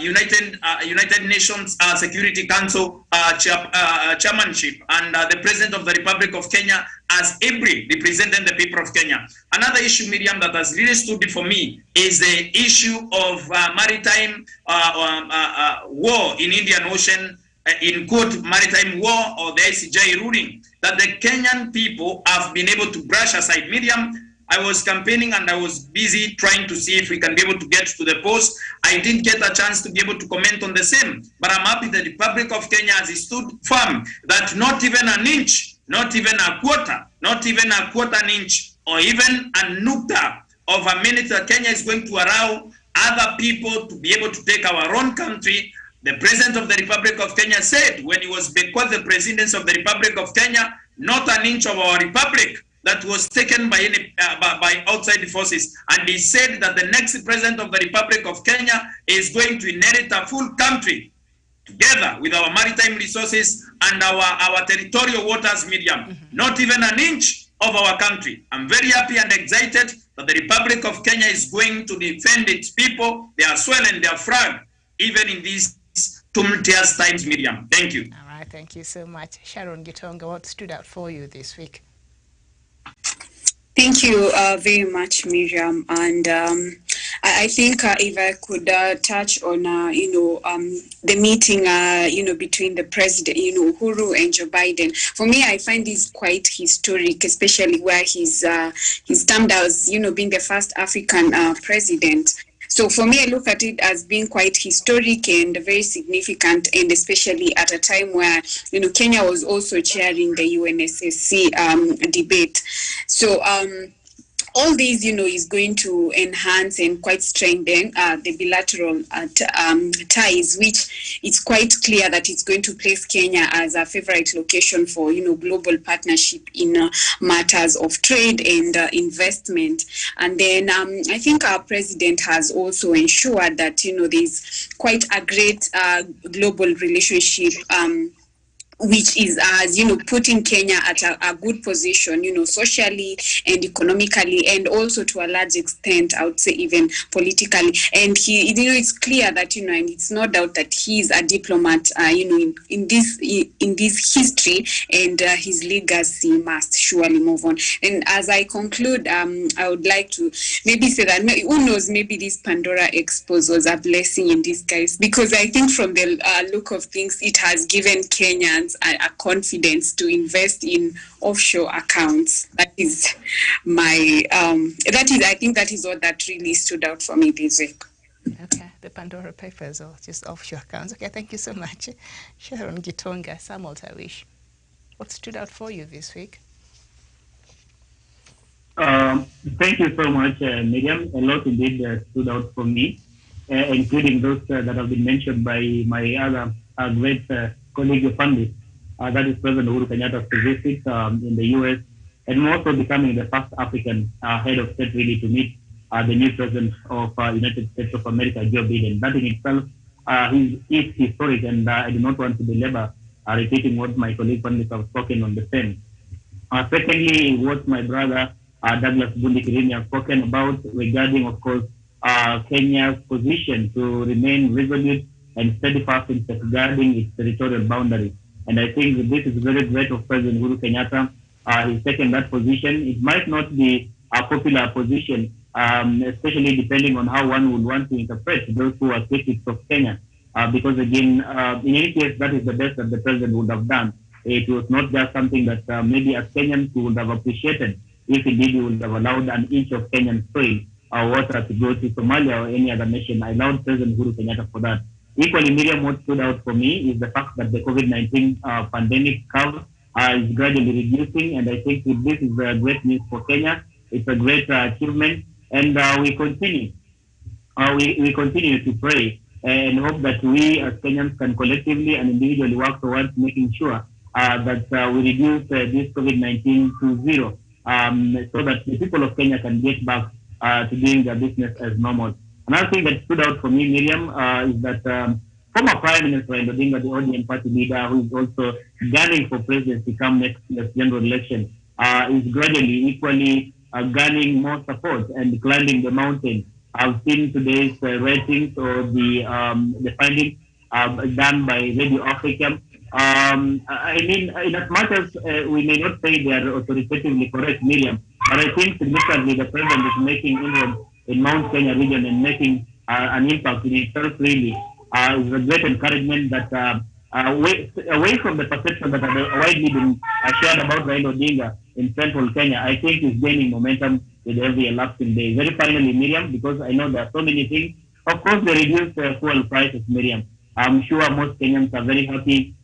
United Nations Security Council chairmanship, and the President of the Republic of Kenya as ably representing the people of Kenya. Another issue, Miriam, that has really stood for me is the issue of maritime war in Indian Ocean, in quote, maritime war, or the ICJ ruling, that the Kenyan people have been able to brush aside. Miriam, I was campaigning and I was busy trying to see if we can be able to get to the post. I didn't get a chance to be able to comment on the same, but I'm happy the Republic of Kenya has stood firm that not even an inch, not even a quarter an inch, or even a nukta of a minute that Kenya is going to allow other people to be able to take our own country. The President of the Republic of Kenya said when he was bequeathed the presidency of the Republic of Kenya, not an inch of our republic that was taken by outside forces. And he said that the next President of the Republic of Kenya is going to inherit a full country together with our maritime resources and our territorial waters, Miriam. Not even an inch of our country. I'm very happy and excited that the Republic of Kenya is going to defend its people, their soil and their flag, even in these tumultuous times, Miriam. Thank you. All right, thank you so much. Sharon Gitonga, what stood out for you this week? Thank you very much, Miriam. And I think if I could touch on, the meeting, between the president, Uhuru and Joe Biden. For me, I find this quite historic, especially where he's termed as, being the first African president. So for me, I look at it as being quite historic and very significant, and especially at a time where, Kenya was also chairing the UNSSC debate. So all these, is going to enhance and quite strengthen the bilateral ties, which it's quite clear that it's going to place Kenya as a favorite location for, global partnership in matters of trade and investment. And then I think our president has also ensured that, there's quite a great global relationship, which is as putting Kenya at a good position, socially and economically, and also to a large extent, I would say even politically. And he, it's clear that and it's no doubt that he is a diplomat, in this history, and his legacy must surely move on. And as I conclude, I would like to maybe say that who knows, maybe this Pandora expose was a blessing in disguise, because I think from the look of things, it has given Kenyans a confidence to invest in offshore accounts. That is my I think that is what that really stood out for me this week. Okay, the Pandora Papers or just offshore accounts. Okay, thank you so much. Sharon Gitonga, Samuel Tawish, what stood out for you this week? Thank you so much, Miriam. A lot indeed stood out for me, including those that have been mentioned by my other great colleague Fundis. That is President Uhuru Kenyatta's visit in the U.S. and also becoming the first African head of state really to meet the new president of United States of America, Joe Biden. That in itself is historic, and I do not want to belabor repeating what my colleague Fundis have spoken on the same. Secondly, what my brother Douglas Bundi Kirimi has spoken about regarding, of course, Kenya's position to remain resolute and steadfast in safeguarding its territorial boundaries. And I think that this is very great of President Uhuru Kenyatta. He's taken that position. It might not be a popular position, especially depending on how one would want to interpret those who are critics of Kenya. Because again, in any case, that is the best that the president would have done. It was not just something that maybe as Kenyans we would have appreciated if indeed we would have allowed an inch of Kenyan soil or water to go to Somalia or any other nation. I allowed President Uhuru Kenyatta for that. Equally, Miriam, what stood out for me is the fact that the COVID-19 pandemic curve is gradually reducing, and I think this is great news for Kenya. It's a great achievement, and we continue to pray and hope that we as Kenyans can collectively and individually work towards making sure that we reduce this COVID-19 to zero, so that the people of Kenya can get back to doing their business as normal. Another thing that stood out for me, Miriam, is that former Prime Minister Odinga, the ODM party leader, who is also gunning for presidency come next year's general election, is gradually equally gaining more support and climbing the mountain. I've seen today's ratings or the findings done by Radio Africa. I mean, in as much as we may not say they are authoritatively correct, Miriam, but I think significantly the president is making inroads in Mount Kenya region and making an impact in itself really is a great encouragement that away from the perception that are widely been shared about Raila Odinga in central Kenya, I think is gaining momentum with every elapsing day. Very finally, Miriam, because I know there are so many things. Of course, the reduced fuel prices, Miriam. I'm sure most Kenyans are very happy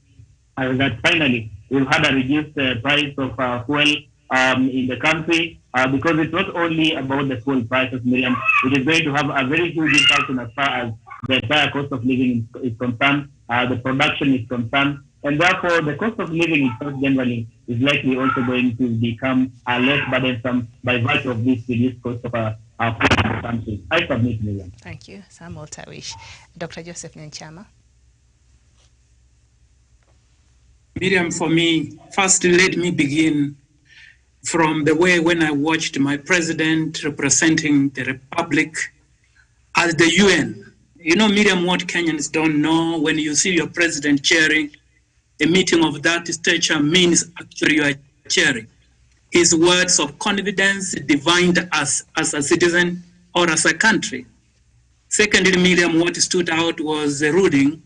that finally we've had a reduced price of fuel in the country, because it's not only about the fuel prices, Miriam. It is going to have a very huge impact as far as the entire cost of living is concerned, the production is concerned, and therefore the cost of living itself generally is likely also going to become less burdensome by virtue of this reduced cost of food in the country. I submit, Miriam. Thank you, Samuel Tawish. Dr. Joseph Nyanchama. Miriam, for me, first let me begin from the way when I watched my president representing the Republic at the UN. You know, Miriam, what Kenyans don't know, when you see your president chairing a meeting of that stature means actually you are chairing. His words of confidence defined us as a citizen or as a country. Secondly, Miriam, what stood out was the ruling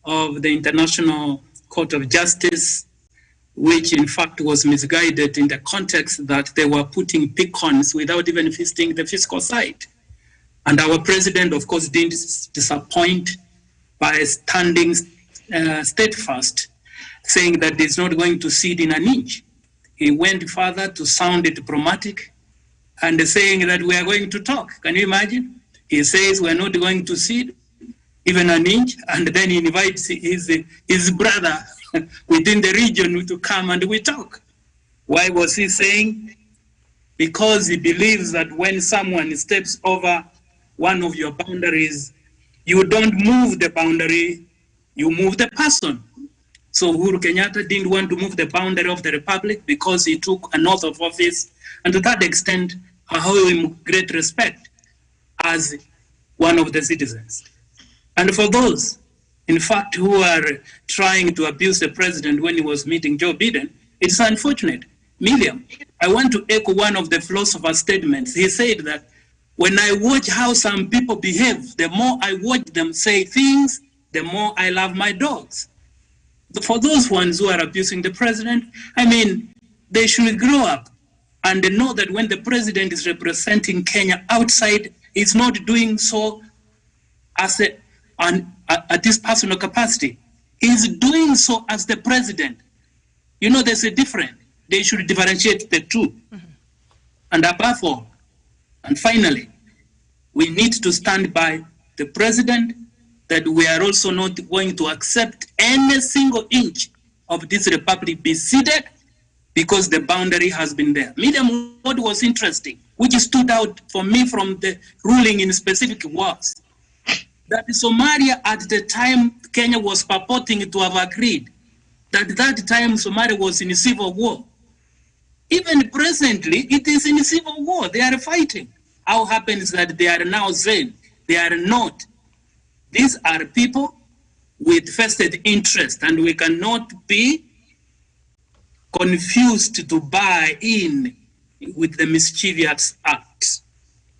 of the International Court of Justice, which in fact was misguided in the context that they were putting beacons without even visiting the physical site. And our president, of course, didn't disappoint by standing steadfast, saying that he's not going to cede in an inch. He went further to sound diplomatic and saying that we are going to talk. Can you imagine? He says we're not going to cede even an inch, and then he invites his brother within the region to come and we talk. Why was he saying? Because he believes that when someone steps over one of your boundaries, you don't move the boundary, you move the person. So Uhuru Kenyatta didn't want to move the boundary of the republic because he took an oath of office, and to that extent, I owe him great respect as one of the citizens. And for those, in fact, who are trying to abuse the president when he was meeting Joe Biden, it's unfortunate. Miriam, I want to echo one of the philosopher's statements. He said that when I watch how some people behave, the more I watch them say things, the more I love my dogs. For those ones who are abusing the president, I mean, they should grow up and know that when the president is representing Kenya outside, he's not doing so as at his personal capacity. He's doing so as the president. You know, there's a difference. They should differentiate the two. Mm-hmm. And above all, and finally, we need to stand by the president that we are also not going to accept any single inch of this republic be ceded because the boundary has been there. Miriam, what was interesting, which stood out for me from the ruling in specific was that Somalia at the time Kenya was purporting to have agreed that time Somalia was in a civil war. Even presently, it is in a civil war. They are fighting. How happens that they are now saying they are not? These are people with vested interest, and we cannot be confused to buy in with the mischievous acts.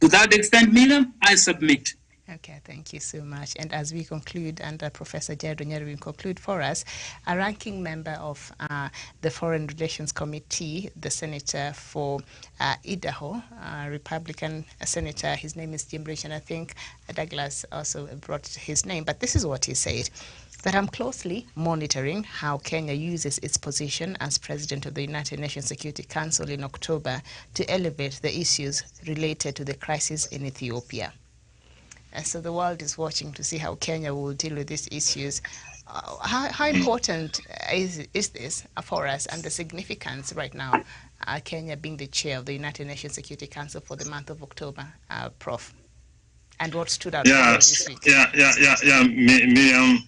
To that extent, Miriam, I submit. Okay, thank you so much. And as we conclude, and Professor Jared Onyeri will conclude for us, a ranking member of the Foreign Relations Committee, the Senator for Idaho, Republican Senator, his name is Jim Rich, and I think Douglas also brought his name, but this is what he said, that I'm closely monitoring how Kenya uses its position as President of the United Nations Security Council in October to elevate the issues related to the crisis in Ethiopia. And so the world is watching to see how Kenya will deal with these issues. How important is this for us, and the significance right now, Kenya being the chair of the United Nations Security Council for the month of October, Prof? And what stood out this week? Miriam,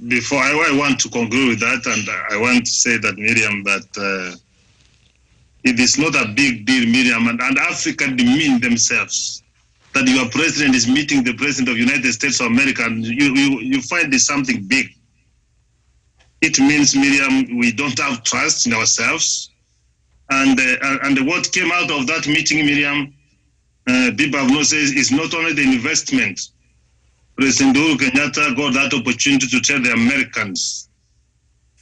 before I want to conclude with that, and I want to say that, Miriam, that it is not a big deal, Miriam, and Africa demean themselves. That your president is meeting the president of the United States of America, and you find this something big. It means, Miriam, we don't have trust in ourselves. And what came out of that meeting, Miriam, people have not said, is not only the investment. President Uhuru Kenyatta got that opportunity to tell the Americans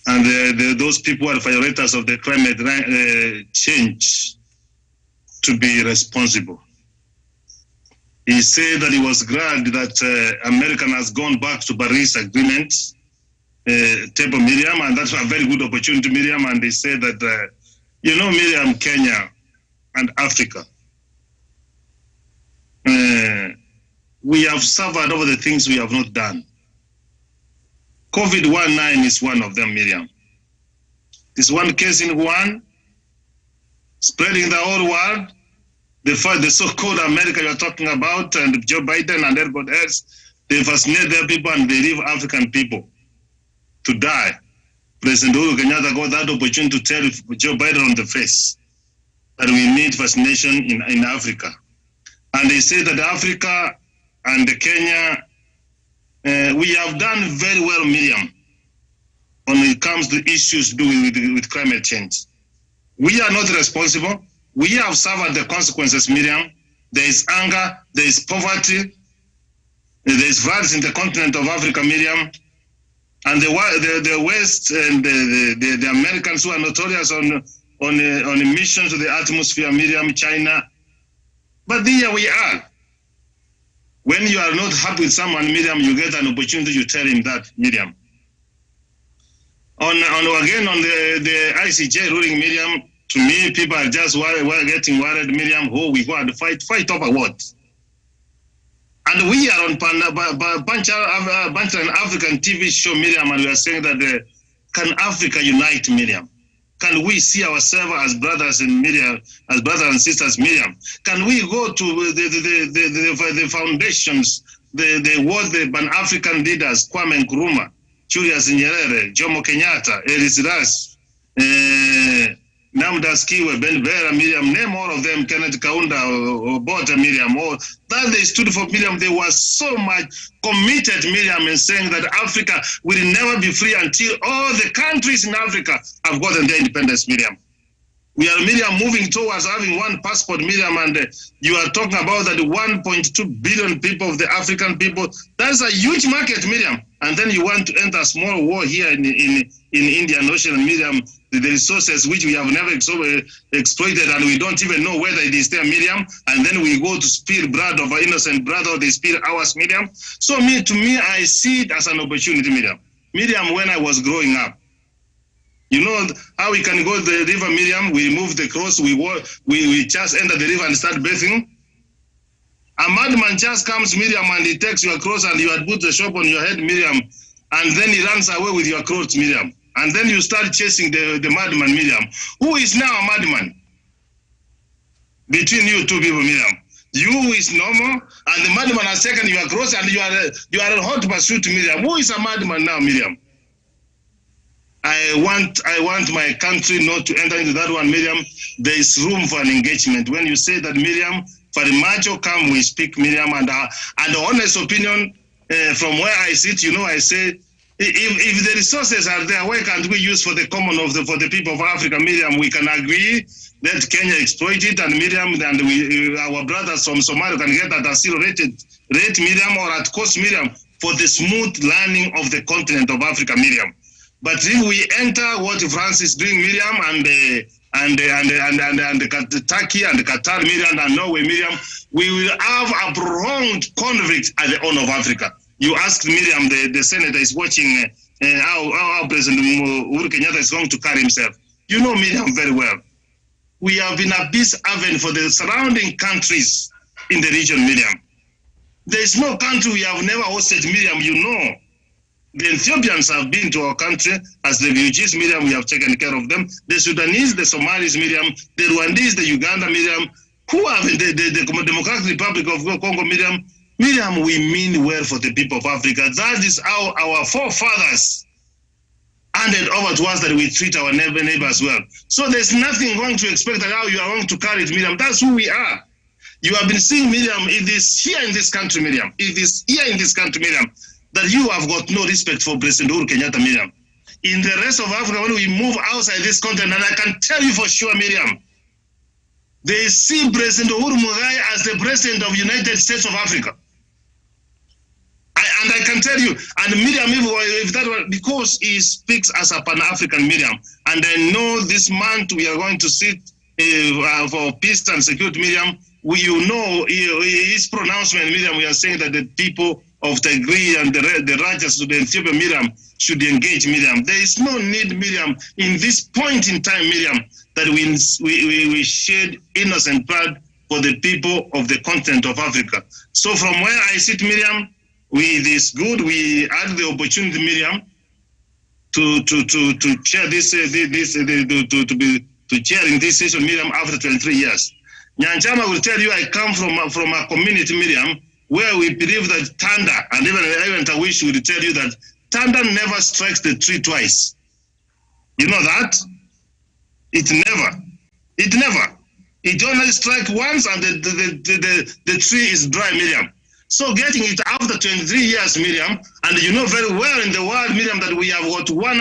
and those people who are violators of the climate change to be responsible. He said that he was glad that America has gone back to Paris Agreement table, Miriam, and that's a very good opportunity, Miriam. And he said that, Miriam, Kenya and Africa, we have suffered over the things we have not done. COVID-19 is one of them, Miriam. This one case in Wuhan, spreading the whole world. The so-called America you're talking about, and Joe Biden and everybody else, they fascinate their people and they leave African people to die. President Uhuru Kenyatta got that opportunity to tell Joe Biden on the face that we need vaccination in Africa. And they say that Africa and Kenya, we have done very well, Miriam, when it comes to issues doing with climate change. We are not responsible. We have suffered the consequences, Miriam, there is anger, there is poverty, there is violence in the continent of Africa, Miriam. And the West and the Americans who are notorious on emissions to the atmosphere, Miriam, China. But here we are. When you are not happy with someone, Miriam, you get an opportunity, you tell him that, Miriam. Again, on the ICJ ruling, Miriam, to me, people are just getting worried, Miriam, oh, we go and fight over what? And we are on Bunch an African TV show, Miriam, and we are saying that can Africa unite, Miriam? Can we see ourselves as brothers and Miriam, as brothers and sisters, Miriam? Can we go to the foundations, the Pan-African leaders, Kwame Nkrumah, Julius Nyerere, Jomo Kenyatta, Elis Ras, Namdas Kiwe, Ben Vera, Miriam, name all of them, Kenneth Kaunda, or Bota, Miriam, all that they stood for, Miriam. They were so much committed, Miriam, in saying that Africa will never be free until all the countries in Africa have gotten their independence, Miriam. We are, Miriam, moving towards having one passport, Miriam, and you are talking about that 1.2 billion people of the African people. That's a huge market, Miriam. And then you want to enter a small war here in Indian Ocean, Miriam, the resources which we have never exploited, and we don't even know whether it is there, Miriam. And then we go to spill blood of our innocent brother, they spill ours, Miriam. So to me, I see it as an opportunity, Miriam. Miriam, when I was growing up, you know how we can go to the river, Miriam? We remove the cross, we just enter the river and start bathing. A madman just comes, Miriam, and he takes your cross and you had put the shop on your head, Miriam, and then he runs away with your clothes, Miriam. And then you start chasing the madman, Miriam. Who is now a madman? Between you two people, Miriam. You who is normal, and the madman has taken your clothes, and you are in hot pursuit, Miriam. Who is a madman now, Miriam? I want my country not to enter into that one, Miriam. There is room for an engagement. When you say that, Miriam, for the macho come, we speak, Miriam, and the honest opinion from where I sit, you know, I say, if the resources are there, why can't we use for the common for the people of Africa, Miriam? We can agree that Kenya exploit it, and Miriam, and our brothers from Somalia can get at a zero-rate, Miriam, or at cost, Miriam, for the smooth landing of the continent of Africa, Miriam. But if we enter what France is doing, Miriam, and Turkey and Qatar, Miriam, and Norway, Miriam, we will have a prolonged conflict at the horn of Africa. You asked Miriam, the senator is watching how President Uhuru Kenyatta is going to carry himself. You know Miriam very well. We have been a peace haven for the surrounding countries in the region, Miriam. There is no country we have never hosted, Miriam, you know. The Ethiopians have been to our country as refugees, Miriam, we have taken care of them. The Sudanese, the Somalis, Miriam, the Rwandese, the Uganda, Miriam, who have the Democratic Republic of Congo, Miriam. Miriam, we mean well for the people of Africa. That is how our forefathers handed over to us, that we treat our neighbors well. So there's nothing wrong to expect that how you are going to carry it, Miriam. That's who we are. You have been seeing, Miriam, it is here in this country, Miriam. It is here in this country, Miriam, that you have got no respect for President Uhuru Kenyatta, Miriam. In the rest of Africa, when we move outside this continent, and I can tell you for sure, Miriam, they see President Uhuru Mugai as the President of the United States of Africa. And I can tell you, and Miriam, if that were, because he speaks as a Pan-African, Miriam, and I know this month we are going to sit for peace and security, Miriam, you know his pronouncement, Miriam, we are saying that the people of Tigray and the Rajas to the Ethiopia, Miriam, should engage, Miriam. There is no need, Miriam, in this point in time, Miriam, that we shed innocent blood for the people of the continent of Africa. So from where I sit, Miriam, it is good we had the opportunity, Miriam, to chair this to be chairing this session, Miriam, after 23 years. Nyanchama will tell you I come from a community, Miriam, where we believe that thunder, and even Tawish will tell you that thunder never strikes the tree twice. You know that? It never. It only strikes once, and the tree is dry, Miriam. So getting it after 23 years, Miriam, and you know very well in the world, Miriam, that we have got over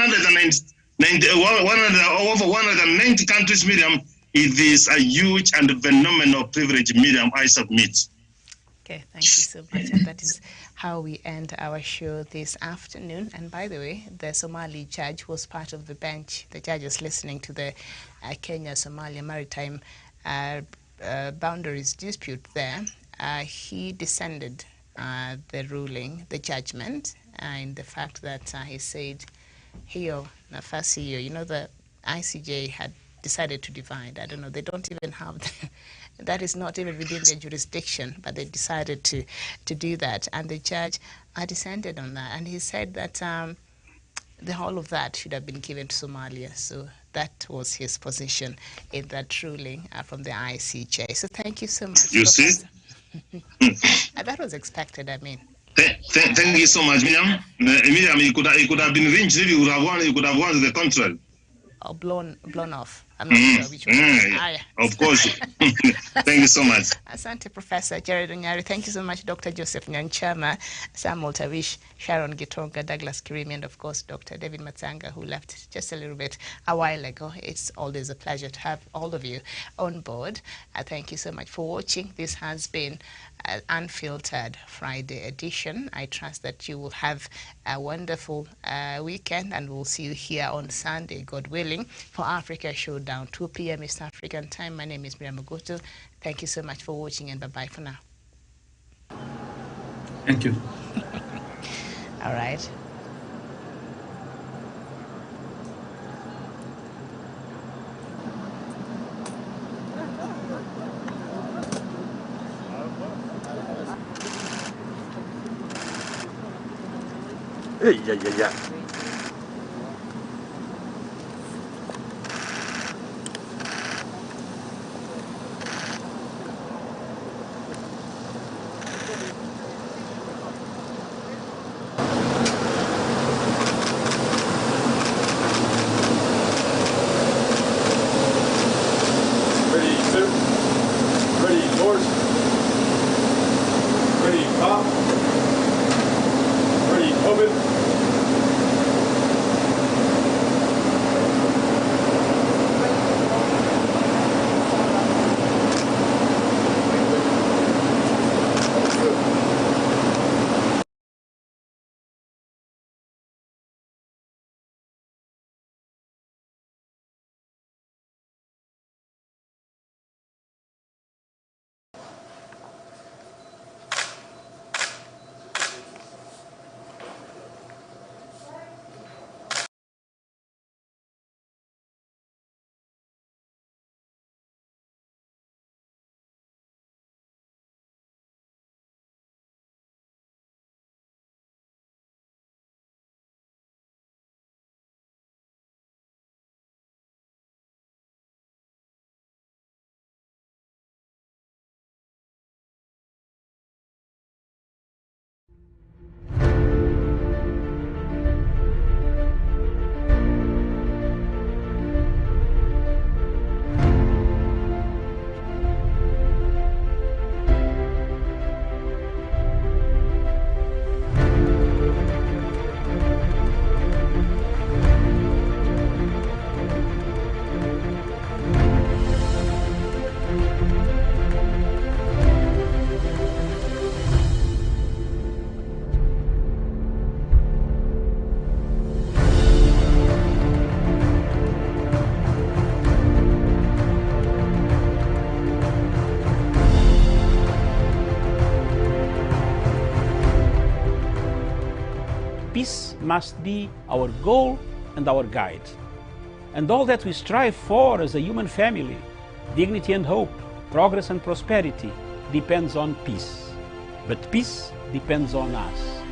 190 countries, Miriam, It is a huge and phenomenal privilege, Miriam, I submit. Okay, thank you so much. And that is how we end our show this afternoon. And by the way, the Somali judge was part of the bench. The judge is listening to the Kenya-Somalia Maritime boundaries dispute there. He descended the ruling, the judgment, in the fact that he said, hiyo nafasi hiyo, you know, the ICJ had decided to divide. I don't know, they don't even have that is not even within their jurisdiction, but they decided to do that. And the judge descended on that. And he said that the whole of that should have been given to Somalia. So that was his position in that ruling from the ICJ. So thank you so much. You see? That was expected, I mean. Thank you so much, Miriam. Miriam, it could have been lynched if you could have won the contrary. Or blown off. I'm not sure which one. Yeah. Of course. Thank you so much. Asante, Professor Jared Onyari. Thank you so much, Dr. Joseph Nyanchama, Samuel Tawish, Sharon Gitonga, Douglas Kirimi, and of course, Dr. David Matsanga, who left just a little bit a while ago. It's always a pleasure to have all of you on board. Thank you so much for watching. This has been Unfiltered Friday edition. I trust that you will have a wonderful weekend, and we'll see you here on Sunday, God willing, for Africa Showdown, 2 p.m. East African time. My name is Miriam Ogutu. Thank you so much for watching, and bye-bye for now. Thank you. All right. Yeah. Ready, sir? Ready, horse? Ready, cop? Ready, open? Peace must be our goal and our guide. And all that we strive for as a human family, dignity and hope, progress and prosperity, depends on peace. But peace depends on us.